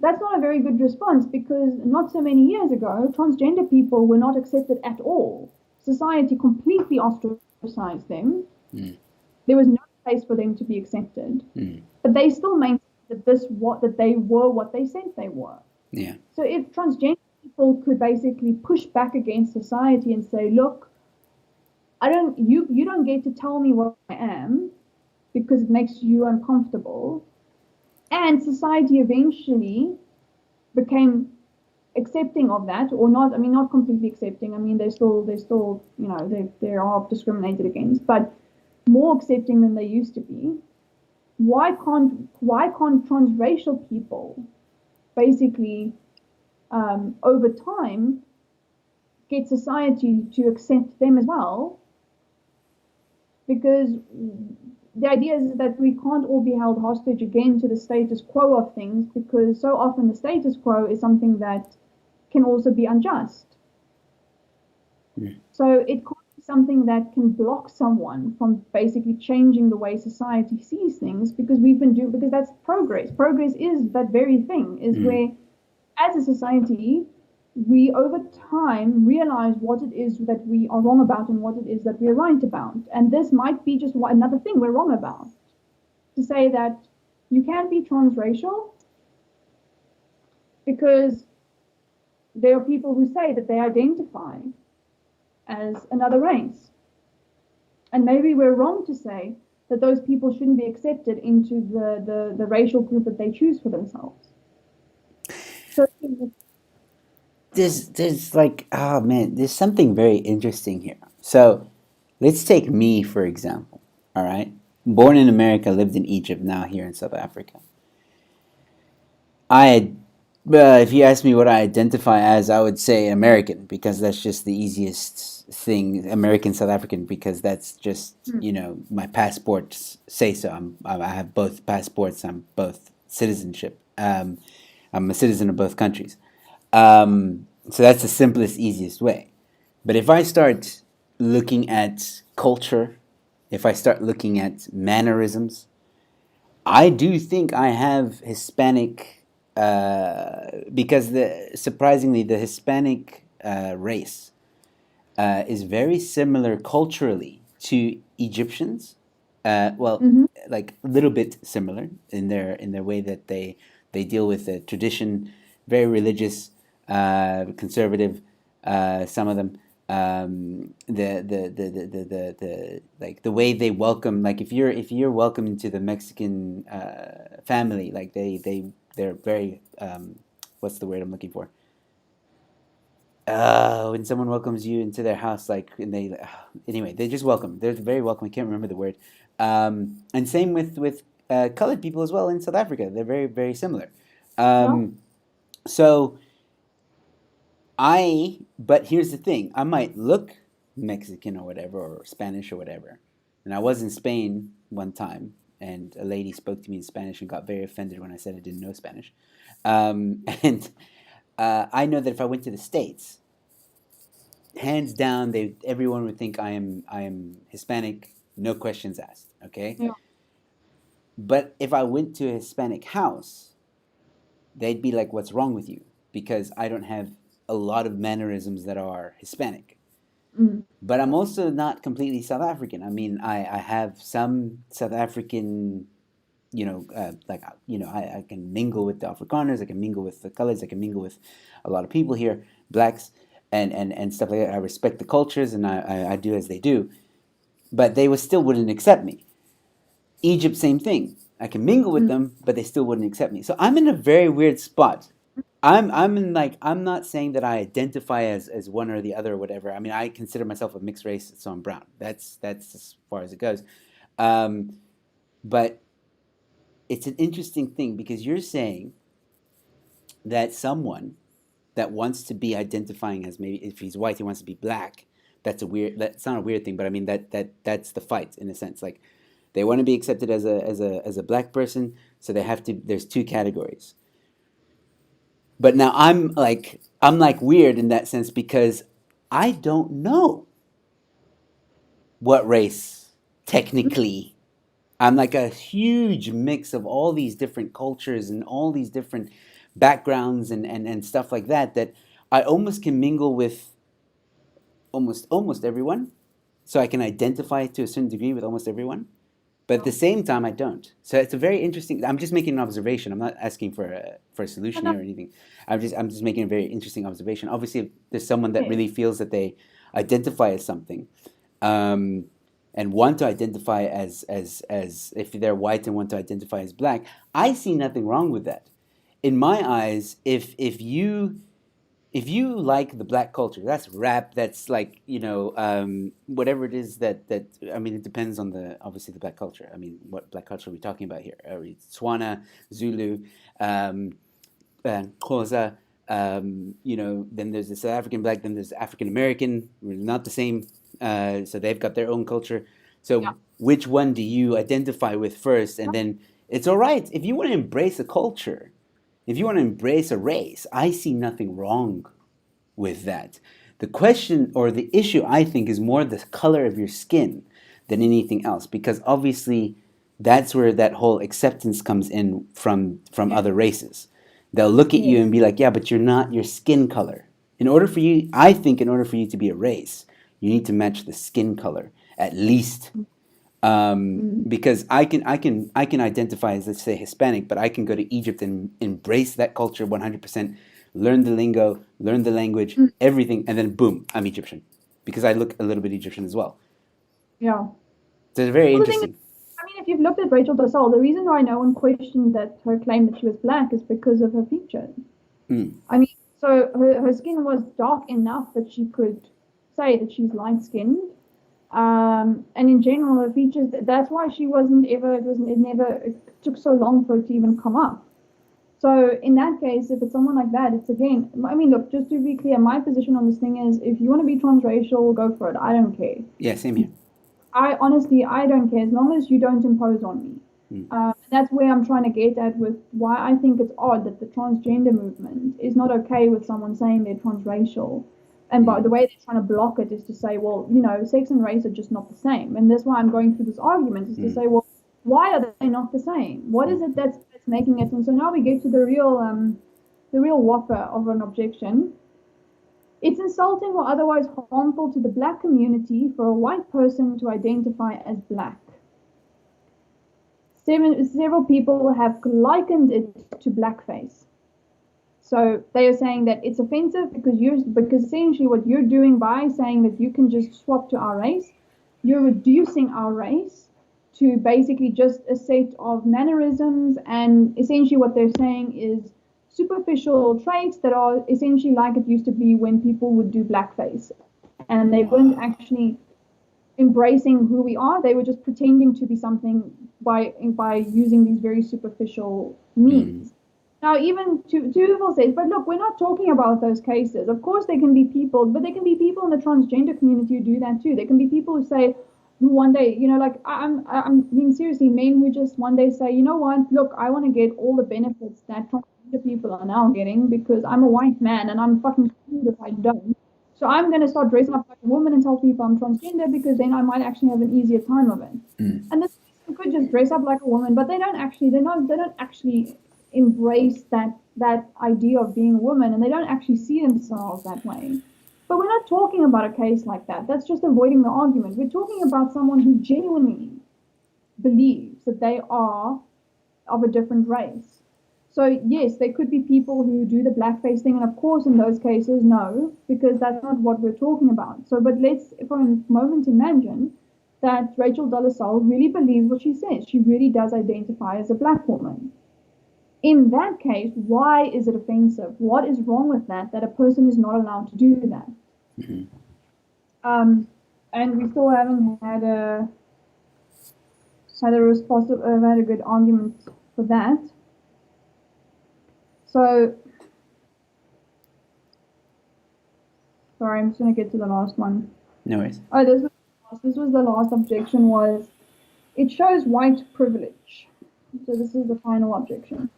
that's not a very good response because not so many years ago, transgender people were not accepted at all. Society completely ostracized them. There was no place for them to be accepted. But they still maintained that they were what they said they were. Yeah. So if transgender people could basically push back against society and say, look, you don't get to tell me what I am because it makes you uncomfortable. And society eventually became accepting of that, or not. I mean, not completely accepting. I mean, they're still, they are discriminated against, but more accepting than they used to be. Why can't transracial people basically over time get society to accept them as well? Because the idea is that we can't all be held hostage again to the status quo of things, because so often the status quo is something that can also be unjust. So it can't be something that can block someone from basically changing the way society sees things, because because that's progress. Progress is that very thing, is where as a society we over time realize what it is that we are wrong about and what it is that we're right about. And this might be just another thing we're wrong about. To say that you can be transracial because there are people who say that they identify as another race. And maybe we're wrong to say that those people shouldn't be accepted into the racial group that they choose for themselves. So There's like, oh man, there's something very interesting here. So let's take me, for example. All right. Born in America, lived in Egypt, now here in South Africa. If you ask me what I identify as, I would say American, because that's just the easiest thing. American South African, because that's just, my passports say so. I have both passports. I'm both citizenship. I'm a citizen of both countries. So that's the simplest, easiest way. But if I start looking at culture, if I start looking at mannerisms, I do think I have Hispanic, because surprisingly the Hispanic race is very similar culturally to Egyptians. Like a little bit similar in their way that they deal with the tradition, very religious, conservative. Some of them, the like the way they welcome, like if you're welcome into the Mexican family, like they're very what's the word I'm looking for? When someone welcomes you into their house, like, and anyway, they just welcome. They're very welcome. I can't remember the word. And same with colored people as well in South Africa. They're very, very similar. So but here's the thing: I might look Mexican or whatever, or Spanish or whatever. And I was in Spain one time, and a lady spoke to me in Spanish and got very offended when I said I didn't know Spanish. And I know that if I went to the States, hands down, everyone would think I am Hispanic, no questions asked. Okay. Yeah. But if I went to a Hispanic house, they'd be like, "What's wrong with you?" Because I don't have a lot of mannerisms that are Hispanic. But I'm also not completely South African. I mean, I have some South African I can mingle with the Afrikaners, I can mingle with the colors, I can mingle with a lot of people here, blacks, and stuff like that. I respect the cultures, and I do as they do, but they still wouldn't accept me. Egypt, same thing. I can mingle with them, but they still wouldn't accept me. So I'm in a very weird spot. I'm in like I'm not saying that I identify as one or the other or whatever. I mean, I consider myself a mixed race, so I'm brown. That's as far as it goes. But it's an interesting thing because you're saying that someone that wants to be identifying as, maybe if he's white, he wants to be black. That's not a weird thing, but I mean that's the fight in a sense. Like they want to be accepted as a black person, so they have to. There's two categories. But now I'm like weird in that sense because I don't know what race technically. I'm like a huge mix of all these different cultures and all these different backgrounds and stuff like that I almost can mingle with almost everyone. So I can identify to a certain degree with almost everyone. But at the same time, I don't. So it's a very interesting. I'm just making an observation. I'm not asking for a solution here or anything. I'm just making a very interesting observation. Obviously, if there's someone that really feels that they identify as something, and want to identify as if they're white and want to identify as black, I see nothing wrong with that. In my eyes, if you like the black culture, that's rap, that's like whatever it is that I mean, it depends on obviously the black culture. I mean, what black culture are we talking about here? Are we Tswana, Zulu, Xhosa? Then there's the South African black, then there's African American. We're not the same, so they've got their own culture. So which one do you identify with first? And then it's all right if you want to embrace a culture. If you want to embrace a race, I see nothing wrong with that. The question or the issue, I think, is more the color of your skin than anything else, because obviously that's where that whole acceptance comes in from other races. They'll look at you and be like, yeah, but you're not your skin color. I think in order for you to be a race, you need to match the skin color at least. Because I can identify as, let's say, Hispanic, but I can go to Egypt and embrace that culture 100%, learn the lingo, learn the language, everything, and then boom, I'm Egyptian, because I look a little bit Egyptian as well. Yeah. So it's very Well, interesting. I mean, if you've looked at Rachel Dolezal, the reason why no one questioned that her claim that she was black is because of her features. I mean, so her skin was dark enough that she could say that she's light-skinned. And in general, her features, that's why she it took so long for it to even come up. So in that case, if it's someone like that, it's again, I mean, look, just to be clear, my position on this thing is, if you want to be transracial, go for it. I don't care. Yeah, same here. I don't care as long as you don't impose on me. That's where I'm trying to get at with why I think it's odd that the transgender movement is not okay with someone saying they're transracial. And by the way they're trying to block it is to say, well, sex and race are just not the same. And that's why I'm going through this argument, is to say, well, why are they not the same? What is it that's making it? And so now we get to the real whopper of an objection. It's insulting or otherwise harmful to the black community for a white person to identify as black. Several people have likened it to blackface. So they are saying that it's offensive because essentially what you're doing by saying that you can just swap to our race, you're reducing our race to basically just a set of mannerisms, and essentially what they're saying is superficial traits that are essentially like it used to be when people would do blackface, and they weren't actually embracing who we are. They were just pretending to be something by using these very superficial means. Now, even Tuval says, but look, we're not talking about those cases. Of course, there can be people, but there can be people in the transgender community who do that too. There can be people who say, who one day, like I'm being seriously, men who just one day say, you know what, look, I want to get all the benefits that transgender people are now getting because I'm a white man and I'm fucking screwed if I don't. So I'm going to start dressing up like a woman and tell people I'm transgender because then I might actually have an easier time of it. And this person could just dress up like a woman, but they don't actually embrace that idea of being a woman, and they don't actually see themselves that way. But we're not talking about a case like that. That's just avoiding the argument. We're talking about someone who genuinely believes that they are of a different race. So yes, there could be people who do the blackface thing, and of course in those cases, no, because that's not what we're talking about. So, but let's for a moment imagine that Rachel Dolezal really believes what she says. She really does identify as a black woman. In that case, why is it offensive? What is wrong with that a person is not allowed to do that? And we still haven't had a response, had a good argument for that. So, sorry, I'm just going to get to the last one. No worries. Oh, this was the last objection, was it shows white privilege. So this is the final objection.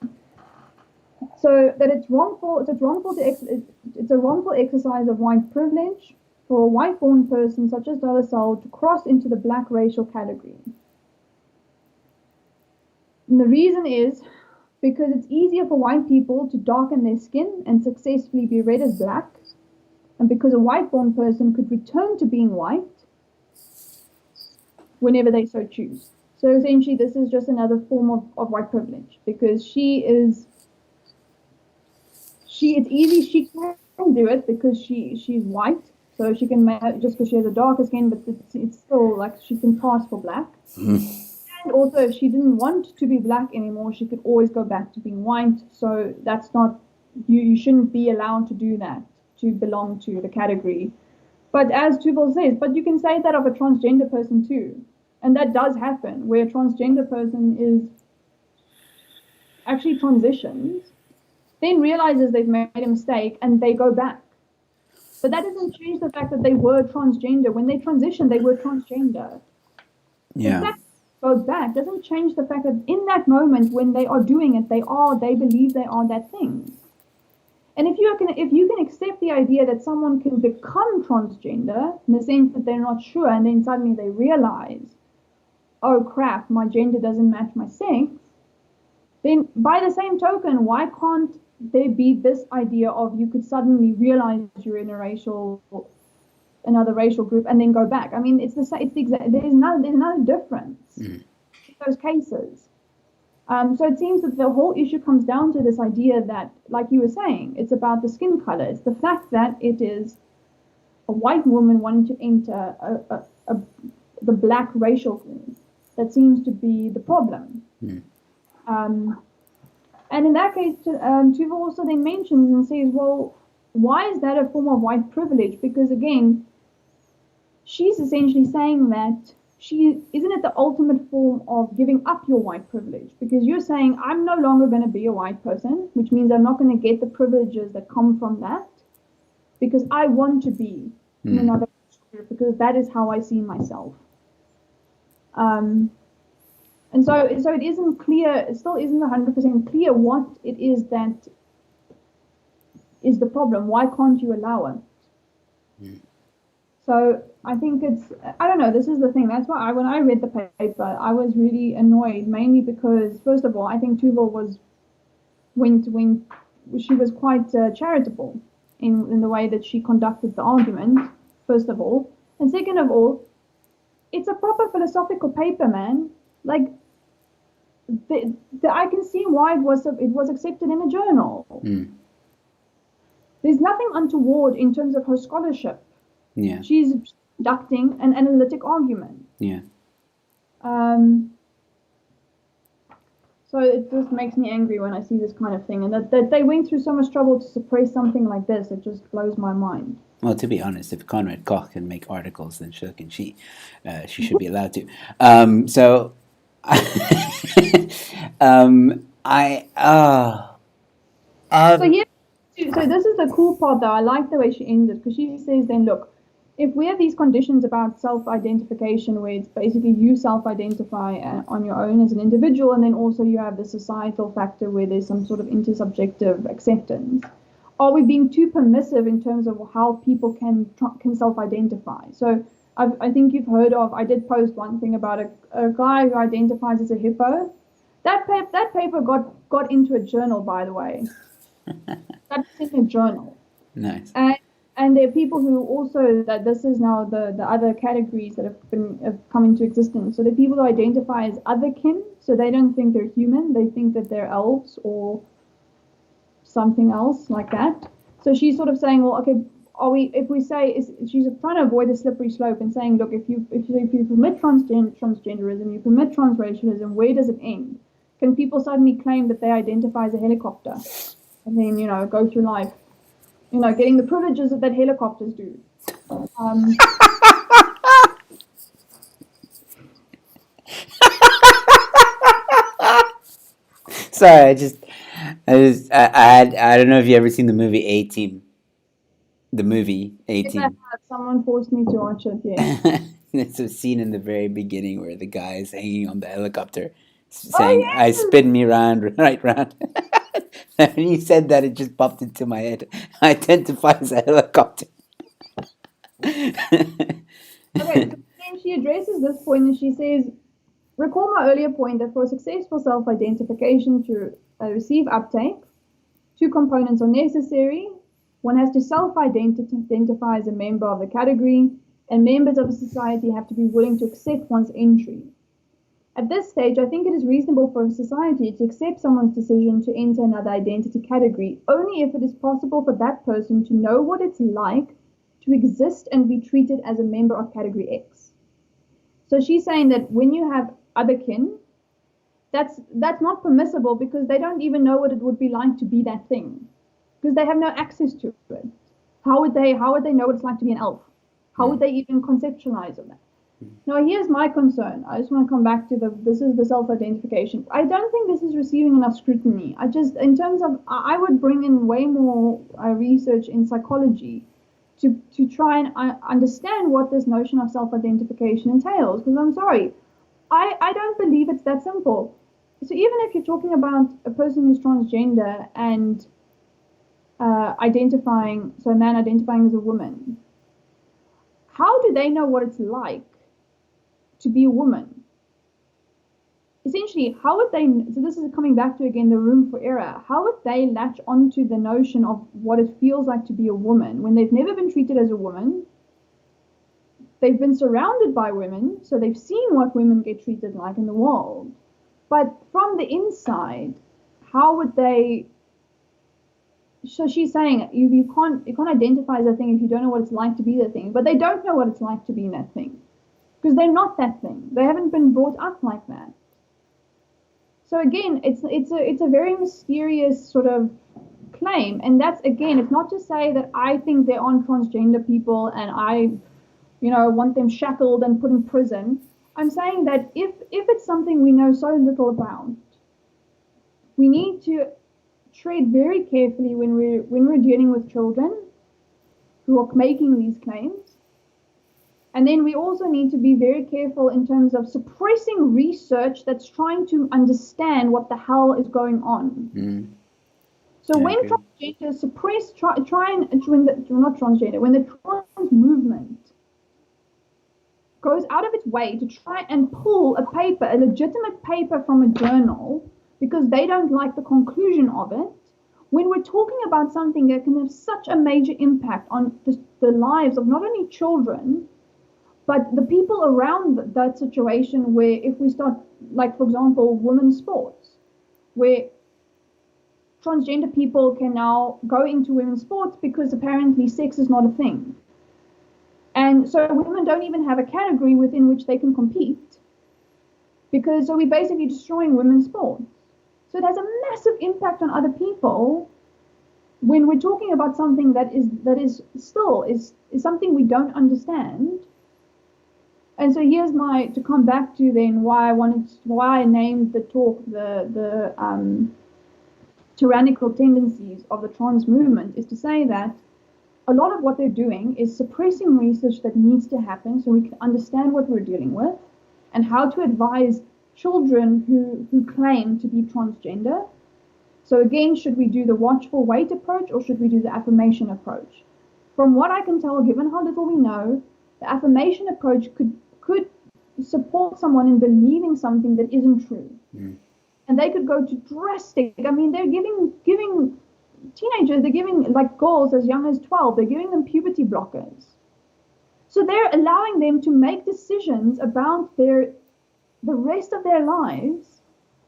So that it's wrongful. It's a wrongful exercise of white privilege for a white-born person such as Dolezal to cross into the black racial category. And the reason is because it's easier for white people to darken their skin and successfully be read as black, and because a white-born person could return to being white whenever they so choose. So essentially, this is just another form of white privilege, because it's easy, she can do it because she's white, so she can, just because she has a darker skin, but it's still like she can pass for black. And also, if she didn't want to be black anymore, she could always go back to being white. So that's not, you shouldn't be allowed to do that to belong to the category. But as Tuval says, but you can say that of a transgender person too. And that does happen, where a transgender person is actually transitions, then realizes they've made a mistake and they go back. But that doesn't change the fact that they were transgender. When they transitioned, they were transgender. Yeah. The fact that they go back doesn't change the fact that in that moment when they are doing it, they believe they are that thing. And if you can accept the idea that someone can become transgender in the sense that they're not sure, and then suddenly they realize, oh crap, my gender doesn't match my sex, then by the same token, why can't there be this idea of you could suddenly realize you're in another racial group and then go back? I mean, it's the exact. There's no difference in those cases. So it seems that the whole issue comes down to this idea that, like you were saying, it's about the skin color. It's the fact that it is a white woman wanting to enter the black racial group that seems to be the problem. And in that case, Tuva also then mentions and says, well, why is that a form of white privilege? Because again, she's essentially saying that isn't it the ultimate form of giving up your white privilege? Because you're saying, I'm no longer going to be a white person, which means I'm not going to get the privileges that come from that, because I want to be in another group, because that is how I see myself. And so it isn't clear, it still isn't 100% clear what it is that is the problem. Why can't you allow it? So I think I don't know, this is the thing. That's why when I read the paper, I was really annoyed, mainly because, first of all, I think Tuval when she was quite charitable in the way that she conducted the argument, first of all. And second of all, it's a proper philosophical paper, man. Like, I can see why it was accepted in a journal. There's nothing untoward in terms of her scholarship. Yeah. She's conducting an analytic argument. Yeah. So it just makes me angry when I see this kind of thing, and that they went through so much trouble to suppress something like this. It just blows my mind. Well, to be honest, if Conrad Koch can make articles, then so can she. She should be allowed to. So this is the cool part, though. I like the way she ends it, because she says, then look, if we have these conditions about self-identification, where it's basically you self-identify on your own as an individual, and then also you have the societal factor where there's some sort of intersubjective acceptance, are we being too permissive in terms of how people can self-identify? So I think you've heard of, I did post one thing about a guy who identifies as a hippo. That paper got into a journal, by the way. That's in a journal. Nice. And there are people who also, that this is now the other categories that have come into existence. So there are people who identify as otherkin, so they don't think they're human, they think that they're elves or something else like that. So she's sort of saying, well, okay, if we say, she's trying to avoid the slippery slope and saying, look, if you permit transgenderism, you permit transracialism, where does it end? Can people suddenly claim that they identify as a helicopter and then, go through life, getting the privileges that helicopters do? Sorry, I don't know if you ever seen the movie A-Team. The movie A-Team. Someone forced me to watch it, yeah. There's a scene in the very beginning where the guy is hanging on the helicopter Oh, saying, yes! I spin me round, right round. And when he said that, it just popped into my head. I identify as a helicopter. Okay, so then she addresses this point and she says, recall my earlier point that for successful self-identification to receive uptake, two components are necessary. One has to self-identify as a member of the category, and members of a society have to be willing to accept one's entry. At this stage, I think it is reasonable for a society to accept someone's decision to enter another identity category only if it is possible for that person to know what it's like to exist and be treated as a member of category X. So she's saying that when you have otherkin, that's not permissible because they don't even know what it would be like to be that thing, because they have no access to it. How would they know what it's like to be an elf? How would they even conceptualize of that? Now, here's my concern. I just want to come back to this is the self-identification. I don't think this is receiving enough scrutiny. In terms of, I would bring in way more research in psychology to try and understand what this notion of self-identification entails. Because I'm sorry, I don't believe it's that simple. So even if you're talking about a person who's transgender and a man identifying as a woman, how do they know what it's like to be a woman? Essentially, how would they, so this is coming back to, again, the room for error, how would they latch onto the notion of what it feels like to be a woman when they've never been treated as a woman? They've been surrounded by women, so they've seen what women get treated like in the world. But from the inside, how would they? So she's saying you can't identify as a thing if you don't know what it's like to be that thing. But they don't know what it's like to be in that thing because they're not that thing. They haven't been brought up like that. So again, it's a very mysterious sort of claim, and that's, again, it's not to say that I think there aren't transgender people and I, want them shackled and put in prison. I'm saying that if it's something we know so little about, we need to tread very carefully when we're dealing with children who are making these claims. And then we also need to be very careful in terms of suppressing research that's trying to understand what the hell is going on. Mm. So when transgender suppress, when the trans movement goes out of its way to try and pull a legitimate paper from a journal because they don't like the conclusion of it, when we're talking about something that can have such a major impact on the lives of not only children, but the people around that situation, where if we start, like, for example, women's sports, where transgender people can now go into women's sports because apparently sex is not a thing. And so women don't even have a category within which they can compete, so we're basically destroying women's sports. So it has a massive impact on other people when we're talking about something that is still something we don't understand. And so here's to come back to then why I named the talk the Tyrannical Tendencies of the trans movement, is to say that a lot of what they're doing is suppressing research that needs to happen so we can understand what we're dealing with and how to advise children who claim to be transgender. So again, should we do the watchful wait approach or should we do the affirmation approach? From what I can tell, given how little we know, the affirmation approach could support someone in believing something that isn't true. Mm. And they could go to drastic, they're giving teenagers, they're giving, like girls as young as 12, they're giving them puberty blockers. So they're allowing them to make decisions about the rest of their lives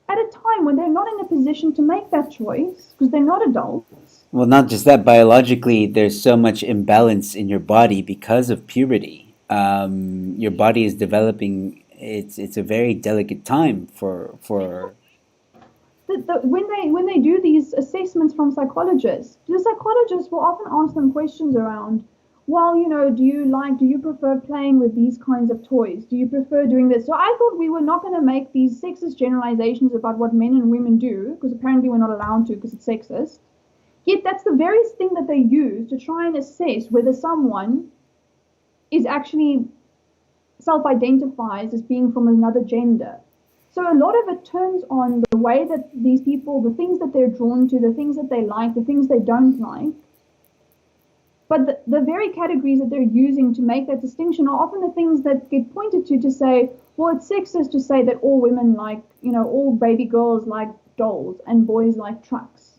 at a time when they're not in a position to make that choice because they're not adults. Well, not just that. Biologically, there's so much imbalance in your body because of puberty. Your body is developing. It's a very delicate time for. When they do these assessments from psychologists, the psychologists will often ask them questions around, well, do you prefer playing with these kinds of toys? Do you prefer doing this? So I thought we were not going to make these sexist generalizations about what men and women do, because apparently we're not allowed to because it's sexist. Yet that's the very thing that they use to try and assess whether someone is actually self-identifies as being from another gender. So a lot of it turns on the way that these people, the things that they're drawn to, the things that they like, the things they don't like. But the very categories that they're using to make that distinction are often the things that get pointed to say, well, it's sexist to say that all women like, all baby girls like dolls and boys like trucks.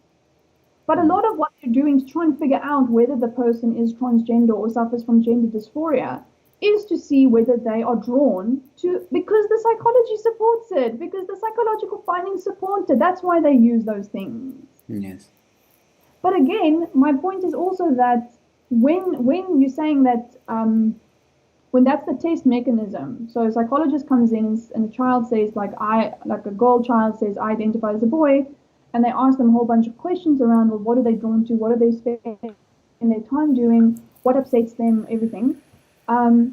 But a lot of what they're doing to try and figure out whether the person is transgender or suffers from gender dysphoria is to see whether they are drawn to, because the psychology supports it, because the psychological findings support it. That's why they use those things. Yes. But again, my point is also that when you're saying that, when that's the test mechanism, so a psychologist comes in and a child says, like a girl child says, I identify as a boy, and they ask them a whole bunch of questions around, well, what are they drawn to? What are they spending their time doing? What upsets them? Everything. A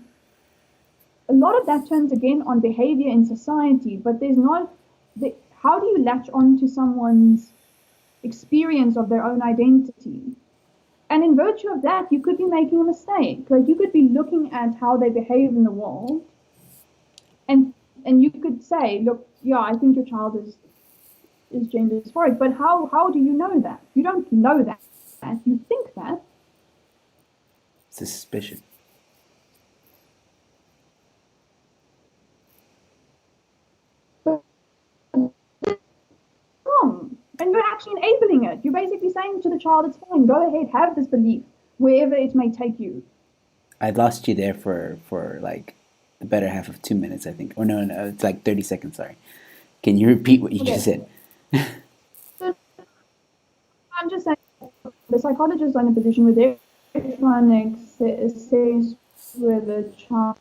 lot of that turns again on behavior in society, but there's not. How do you latch on to someone's experience of their own identity? And in virtue of that, you could be making a mistake. Like you could be looking at how they behave in the world, and you could say, look, yeah, I think your child is gender dysphoric, but how do you know that? You don't know that. You think that. It's a suspicion. Wrong. And you're actually enabling it. You're basically saying to the child, it's fine, go ahead, have this belief, wherever it may take you. I lost you there for like the better half of 2 minutes, I think. Or no, it's like 30 seconds, sorry. Can you repeat what you just said? So I'm just saying the psychologists are in a position where they're trying to assess whether the child,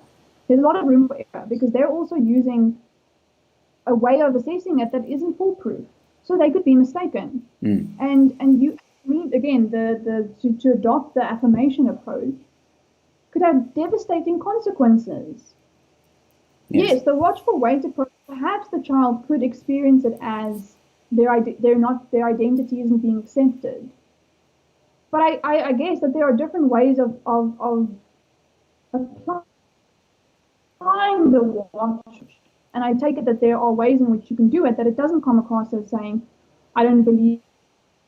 there's a lot of room for error because they're also using a way of assessing it that isn't foolproof. So they could be mistaken. And you mean again to adopt the affirmation approach could have devastating consequences. Yes, the watchful wait approach, perhaps the child could experience it as their identity isn't being accepted. But I guess that there are different ways of applying the watch. And I take it that there are ways in which you can do it, that it doesn't come across as saying, I don't believe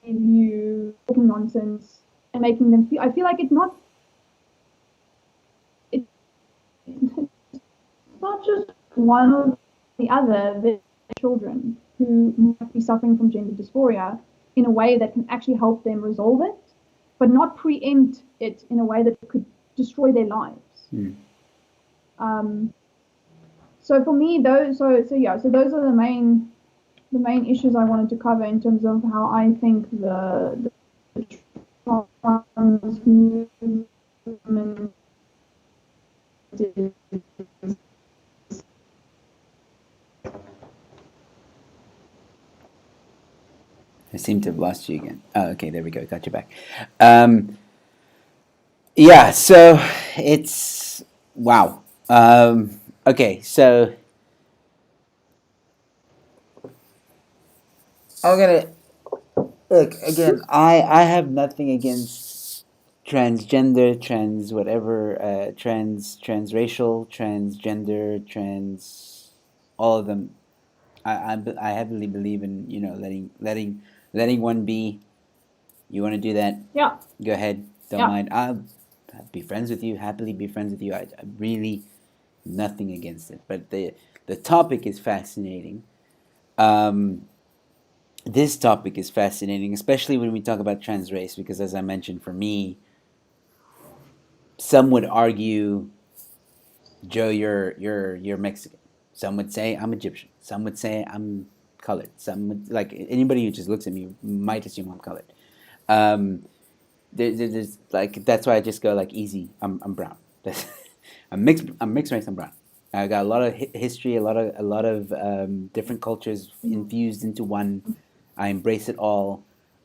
you, talking nonsense, and making them feel. I feel like it's not just one or the other. There's children who might be suffering from gender dysphoria in a way that can actually help them resolve it, but not preempt it in a way that could destroy their lives. So for me, those are the main issues I wanted to cover in terms of how I think the trans movement is. I seem to have lost you again. Oh, okay, there we go. Got you back. Yeah, so it's wow. Okay, so I'm gonna look again. I have nothing against transgender, trans whatever, transracial, transgender, trans, all of them. I heavily believe in letting one be. You want to do that? Yeah. Go ahead. Don't mind. I'll be friends with you. Happily be friends with you. I really nothing against it. But the topic is fascinating. this topic is fascinating, especially when we talk about trans race, because as I mentioned, for me, some would argue, Joe, you're Mexican. Some would say I'm Egyptian. Some would say I'm colored. Some would, like, anybody who just looks at me might assume I'm colored. Um, there's like, that's why I just go like easy. I'm brown. I'm mixed race. I'm brown. I got a lot of history, a lot of different cultures infused into one. I embrace it all,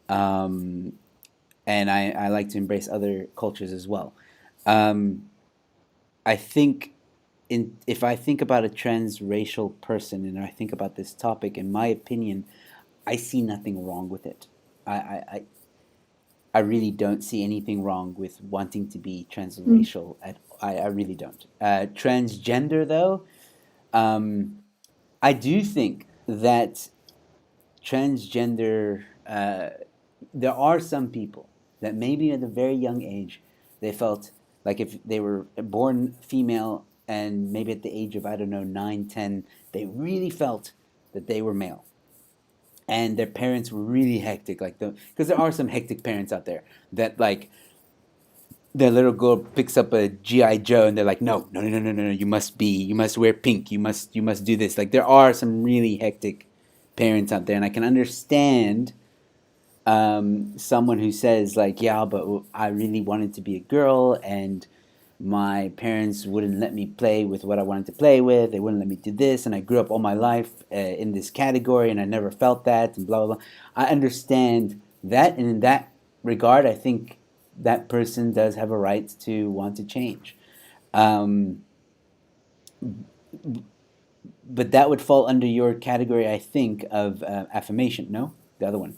um, and I like to embrace other cultures as well. Um, I think if I think about a transracial person and I think about this topic, in my opinion, I see nothing wrong with it. I I really don't see anything wrong with wanting to be Mm. transracial. I really don't. Transgender, though, I do think that transgender, there are some people that maybe at a very young age they felt like if they were born female and maybe at the age of, I don't know, 9, 10, they really felt that they were male. And their parents were really hectic, like because there are some hectic parents out there that like their little girl picks up a GI Joe and they're like, no, no, no, no, no, no, you must wear pink, you must do this. Like there are some really hectic parents out there, and I can understand someone who says like, yeah, but I really wanted to be a girl, and my parents wouldn't let me play with what I wanted to play with. They wouldn't let me do this, and I grew up all my life in this category, and I never felt that, and blah blah blah. I understand that, and in that regard, I think that person does have a right to want to change. Um, but that would fall under your category, I think, of affirmation. No, the other one.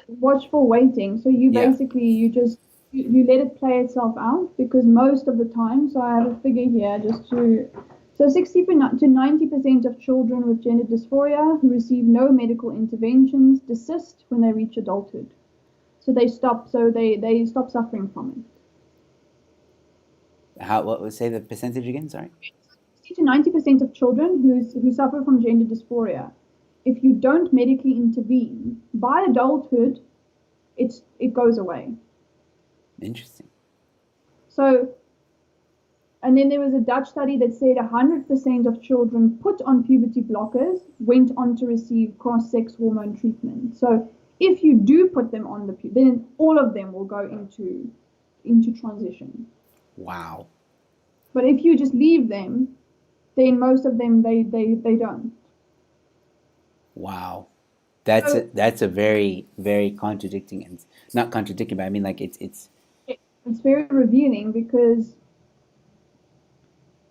Watchful waiting. So you Yeah. basically you let it play itself out because most of the time. So I have a figure here just to. So 60 to 90% of children with gender dysphoria who receive no medical interventions desist when they reach adulthood. So they stop. So they stop suffering from it. How? What would say the percentage again? Sorry. 60 to 90% of children who suffer from gender dysphoria, if you don't medically intervene by adulthood, it goes away. Interesting. So, and then there was a Dutch study that said 100% of children put on puberty blockers went on to receive cross-sex hormone treatment. So, if you do put them on then all of them will go into transition. Wow. But if you just leave them, then most of them they don't. Wow. So That's a very very contradicting, and not contradicting, but I mean like it's very revealing because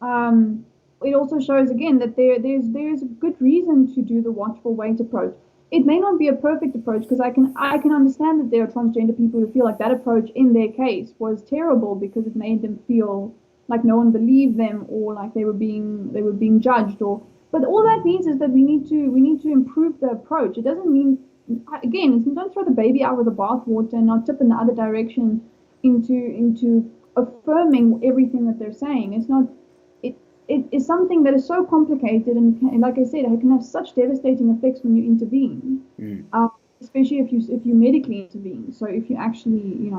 um, it also shows again that there's a good reason to do the watchful wait approach. It may not be a perfect approach because I can understand that there are transgender people who feel like that approach in their case was terrible because it made them feel like no one believed them or like they were being judged or but all that means is that we need to improve the approach. It doesn't mean again don't throw the baby out with the bathwater and not tip in the other direction into affirming everything that they're saying. It's not it is something that is so complicated and like I said, it can have such devastating effects when you intervene, mm, especially if you medically intervene. So if you actually,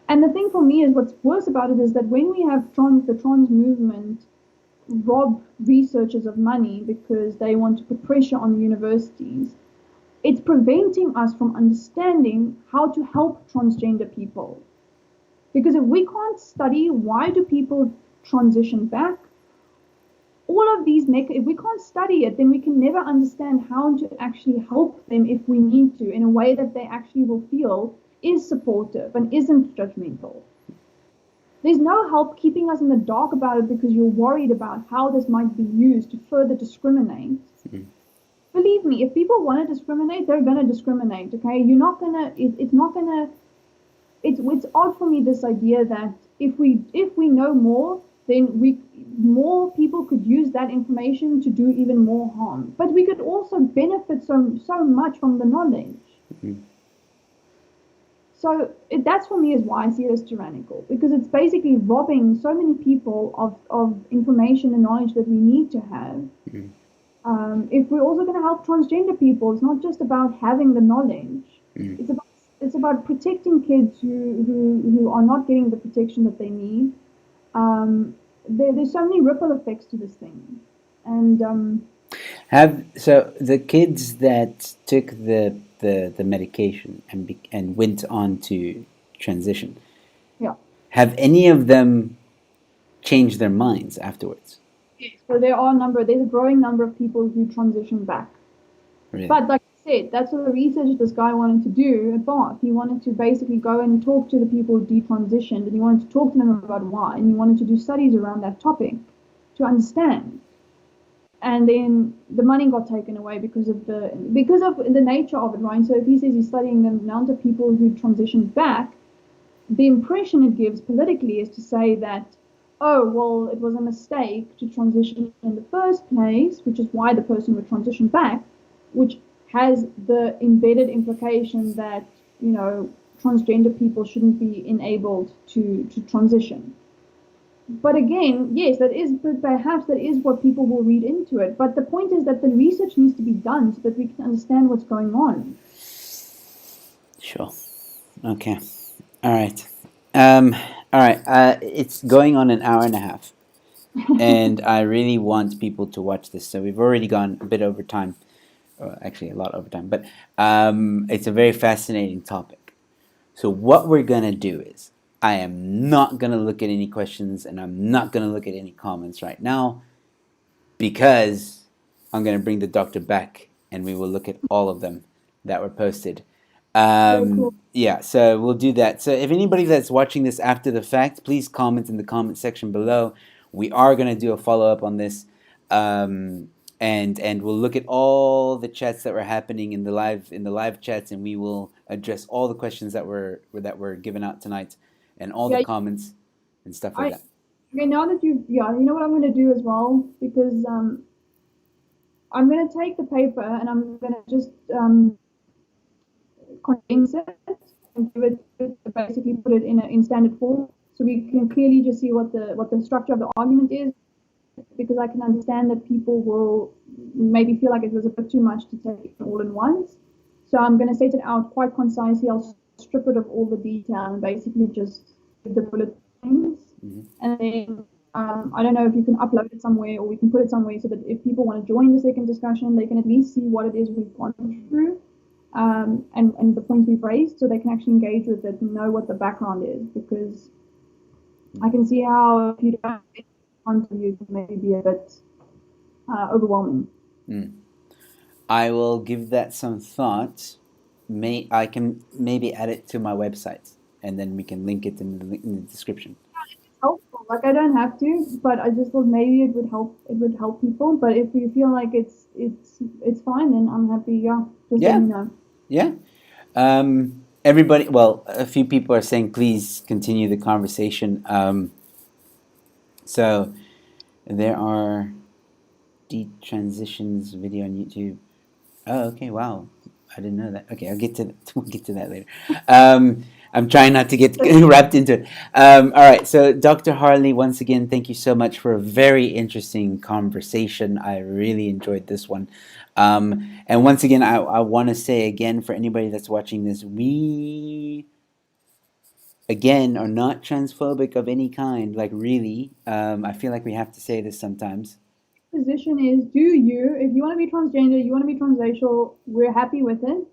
and the thing for me is what's worse about it is that when we have the trans movement rob researchers of money because they want to put pressure on the universities, it's preventing us from understanding how to help transgender people. Because if we can't study why do people transition back, all of these if we can't study it, then we can never understand how to actually help them if we need to in a way that they actually will feel is supportive and isn't judgmental. There's no help keeping us in the dark about it because you're worried about how this might be used to further discriminate. mm, Believe me, if people want to discriminate, they're going to discriminate. Okay, you're not gonna. It's not gonna. It's odd for me this idea that if we know more, then more people could use that information to do even more harm. But we could also benefit so much from the knowledge. mm. So that's for me is why I see it as tyrannical because it's basically robbing so many people of information and knowledge that we need to have. Mm. if we're also going to help transgender people, it's not just about having the knowledge. Mm. It's about protecting kids who are not getting the protection that they need. There's so many ripple effects to this thing, and So the kids that took the medication and went on to transition, yeah. have any of them changed their minds afterwards? So there's a growing number of people who transition back. Really? But like I said, that's what the research this guy wanted to do at Bath. He wanted to basically go and talk to the people who detransitioned, and he wanted to talk to them about why, and he wanted to do studies around that topic to understand. And then the money got taken away because of the nature of it, right? So if he says he's studying the amount of people who transitioned back, the impression it gives politically is to say that, oh, well, it was a mistake to transition in the first place, which is why the person would transition back, which has the embedded implication that, transgender people shouldn't be enabled to transition. But again, yes, perhaps that is what people will read into it. But the point is that the research needs to be done so that we can understand what's going on. Sure. Okay. All right. All right. It's going on an hour and a half, and I really want people to watch this. So we've already gone a bit over time, or actually a lot over time. But it's a very fascinating topic. So what we're gonna do is, I am not gonna look at any questions, and I'm not gonna look at any comments right now, because I'm gonna bring the doctor back, and we will look at all of them that were posted. Cool. Yeah, so we'll do that. So if anybody that's watching this after the fact, please comment in the comment section below. We are going to do a follow-up on this, and we'll look at all the chats that were happening in the live chats, and we will address all the questions that were given out tonight, and all the comments and stuff like that. Okay, now that you know what I'm going to do as well, because I'm going to take the paper and I'm going to just condense it and basically put it in standard form, so we can clearly just see what the structure of the argument is, because I can understand that people will maybe feel like it was a bit too much to take it all in once. So I'm going to set it out quite concisely. I'll strip it of all the detail and basically just give the bullet points. Mm-hmm. And then I don't know if you can upload it somewhere, or we can put it somewhere so that if people want to join the second discussion, they can at least see what it is we've gone through. And the points we've raised, so they can actually engage with it and know what the background is, because I can see how if you don't have it in front of you, it can maybe be a bit overwhelming. I will give that some thought. I can maybe add it to my website, and then we can link it in the description. It's helpful. Like, I don't have to, but I just thought maybe it would help. It would help people. But if you feel like it's fine, then I'm happy. Yeah, just let me know. Yeah. Everybody. Well, a few people are saying please continue the conversation. So there are detransitions video on YouTube. Oh, okay. Wow, I didn't know that. Okay, we'll get to that later. I'm trying not to get wrapped into it. All right, so Dr. Harley, once again, thank you so much for a very interesting conversation. I really enjoyed this one. And once again, I want to say again, for anybody that's watching this, we, again, are not transphobic of any kind. Like, really, I feel like we have to say this sometimes. Position is, if you want to be transgender, you want to be transracial, we're happy with it.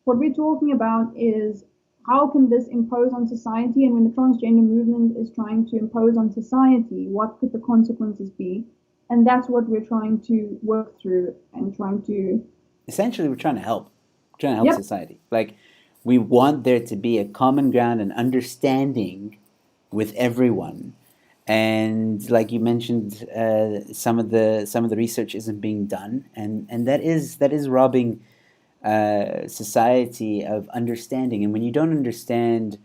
What we're talking about is, how can this impose on society? And when the transgender movement is trying to impose on society, what could the consequences be? And that's what we're trying to work through and trying to... Essentially, we're trying to help. Society. Like, we want there to be a common ground and understanding with everyone. And like you mentioned, some of the research isn't being done, and that is robbing society of understanding. And when you don't understand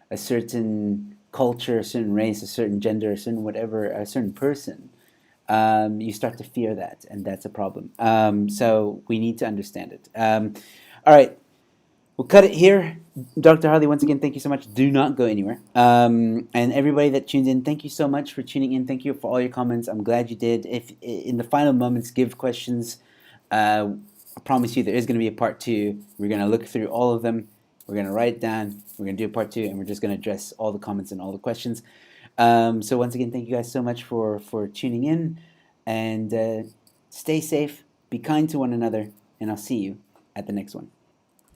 a certain culture, a certain race, a certain gender, a certain whatever, a certain person, you start to fear that, and that's a problem. So we need to understand it. All right, we'll cut it here. Dr. Harley, once again, thank you so much. Do not go anywhere. And everybody that tuned in, thank you so much for tuning in. Thank you for all your comments. I'm glad you did. If in the final moments, give questions I promise you there is going to be a part 2. We're going to look through all of them. We're going to write it down. We're going to do a part 2, and we're just going to address all the comments and all the questions. So once again, thank you guys so much for tuning in, and stay safe, be kind to one another, and I'll see you at the next one.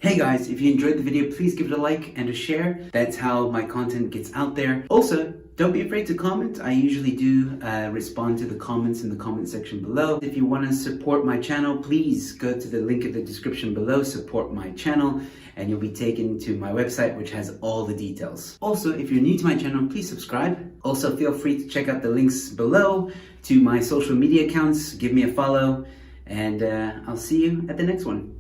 Hey guys, if you enjoyed the video, please give it a like and a share. That's how my content gets out there. Also, don't be afraid to comment. I usually do respond to the comments in the comment section below. If you want to support my channel, please go to the link in the description below, support my channel, and you'll be taken to my website, which has all the details. Also, if you're new to my channel, please subscribe. Also, feel free to check out the links below to my social media accounts. Give me a follow, and I'll see you at the next one.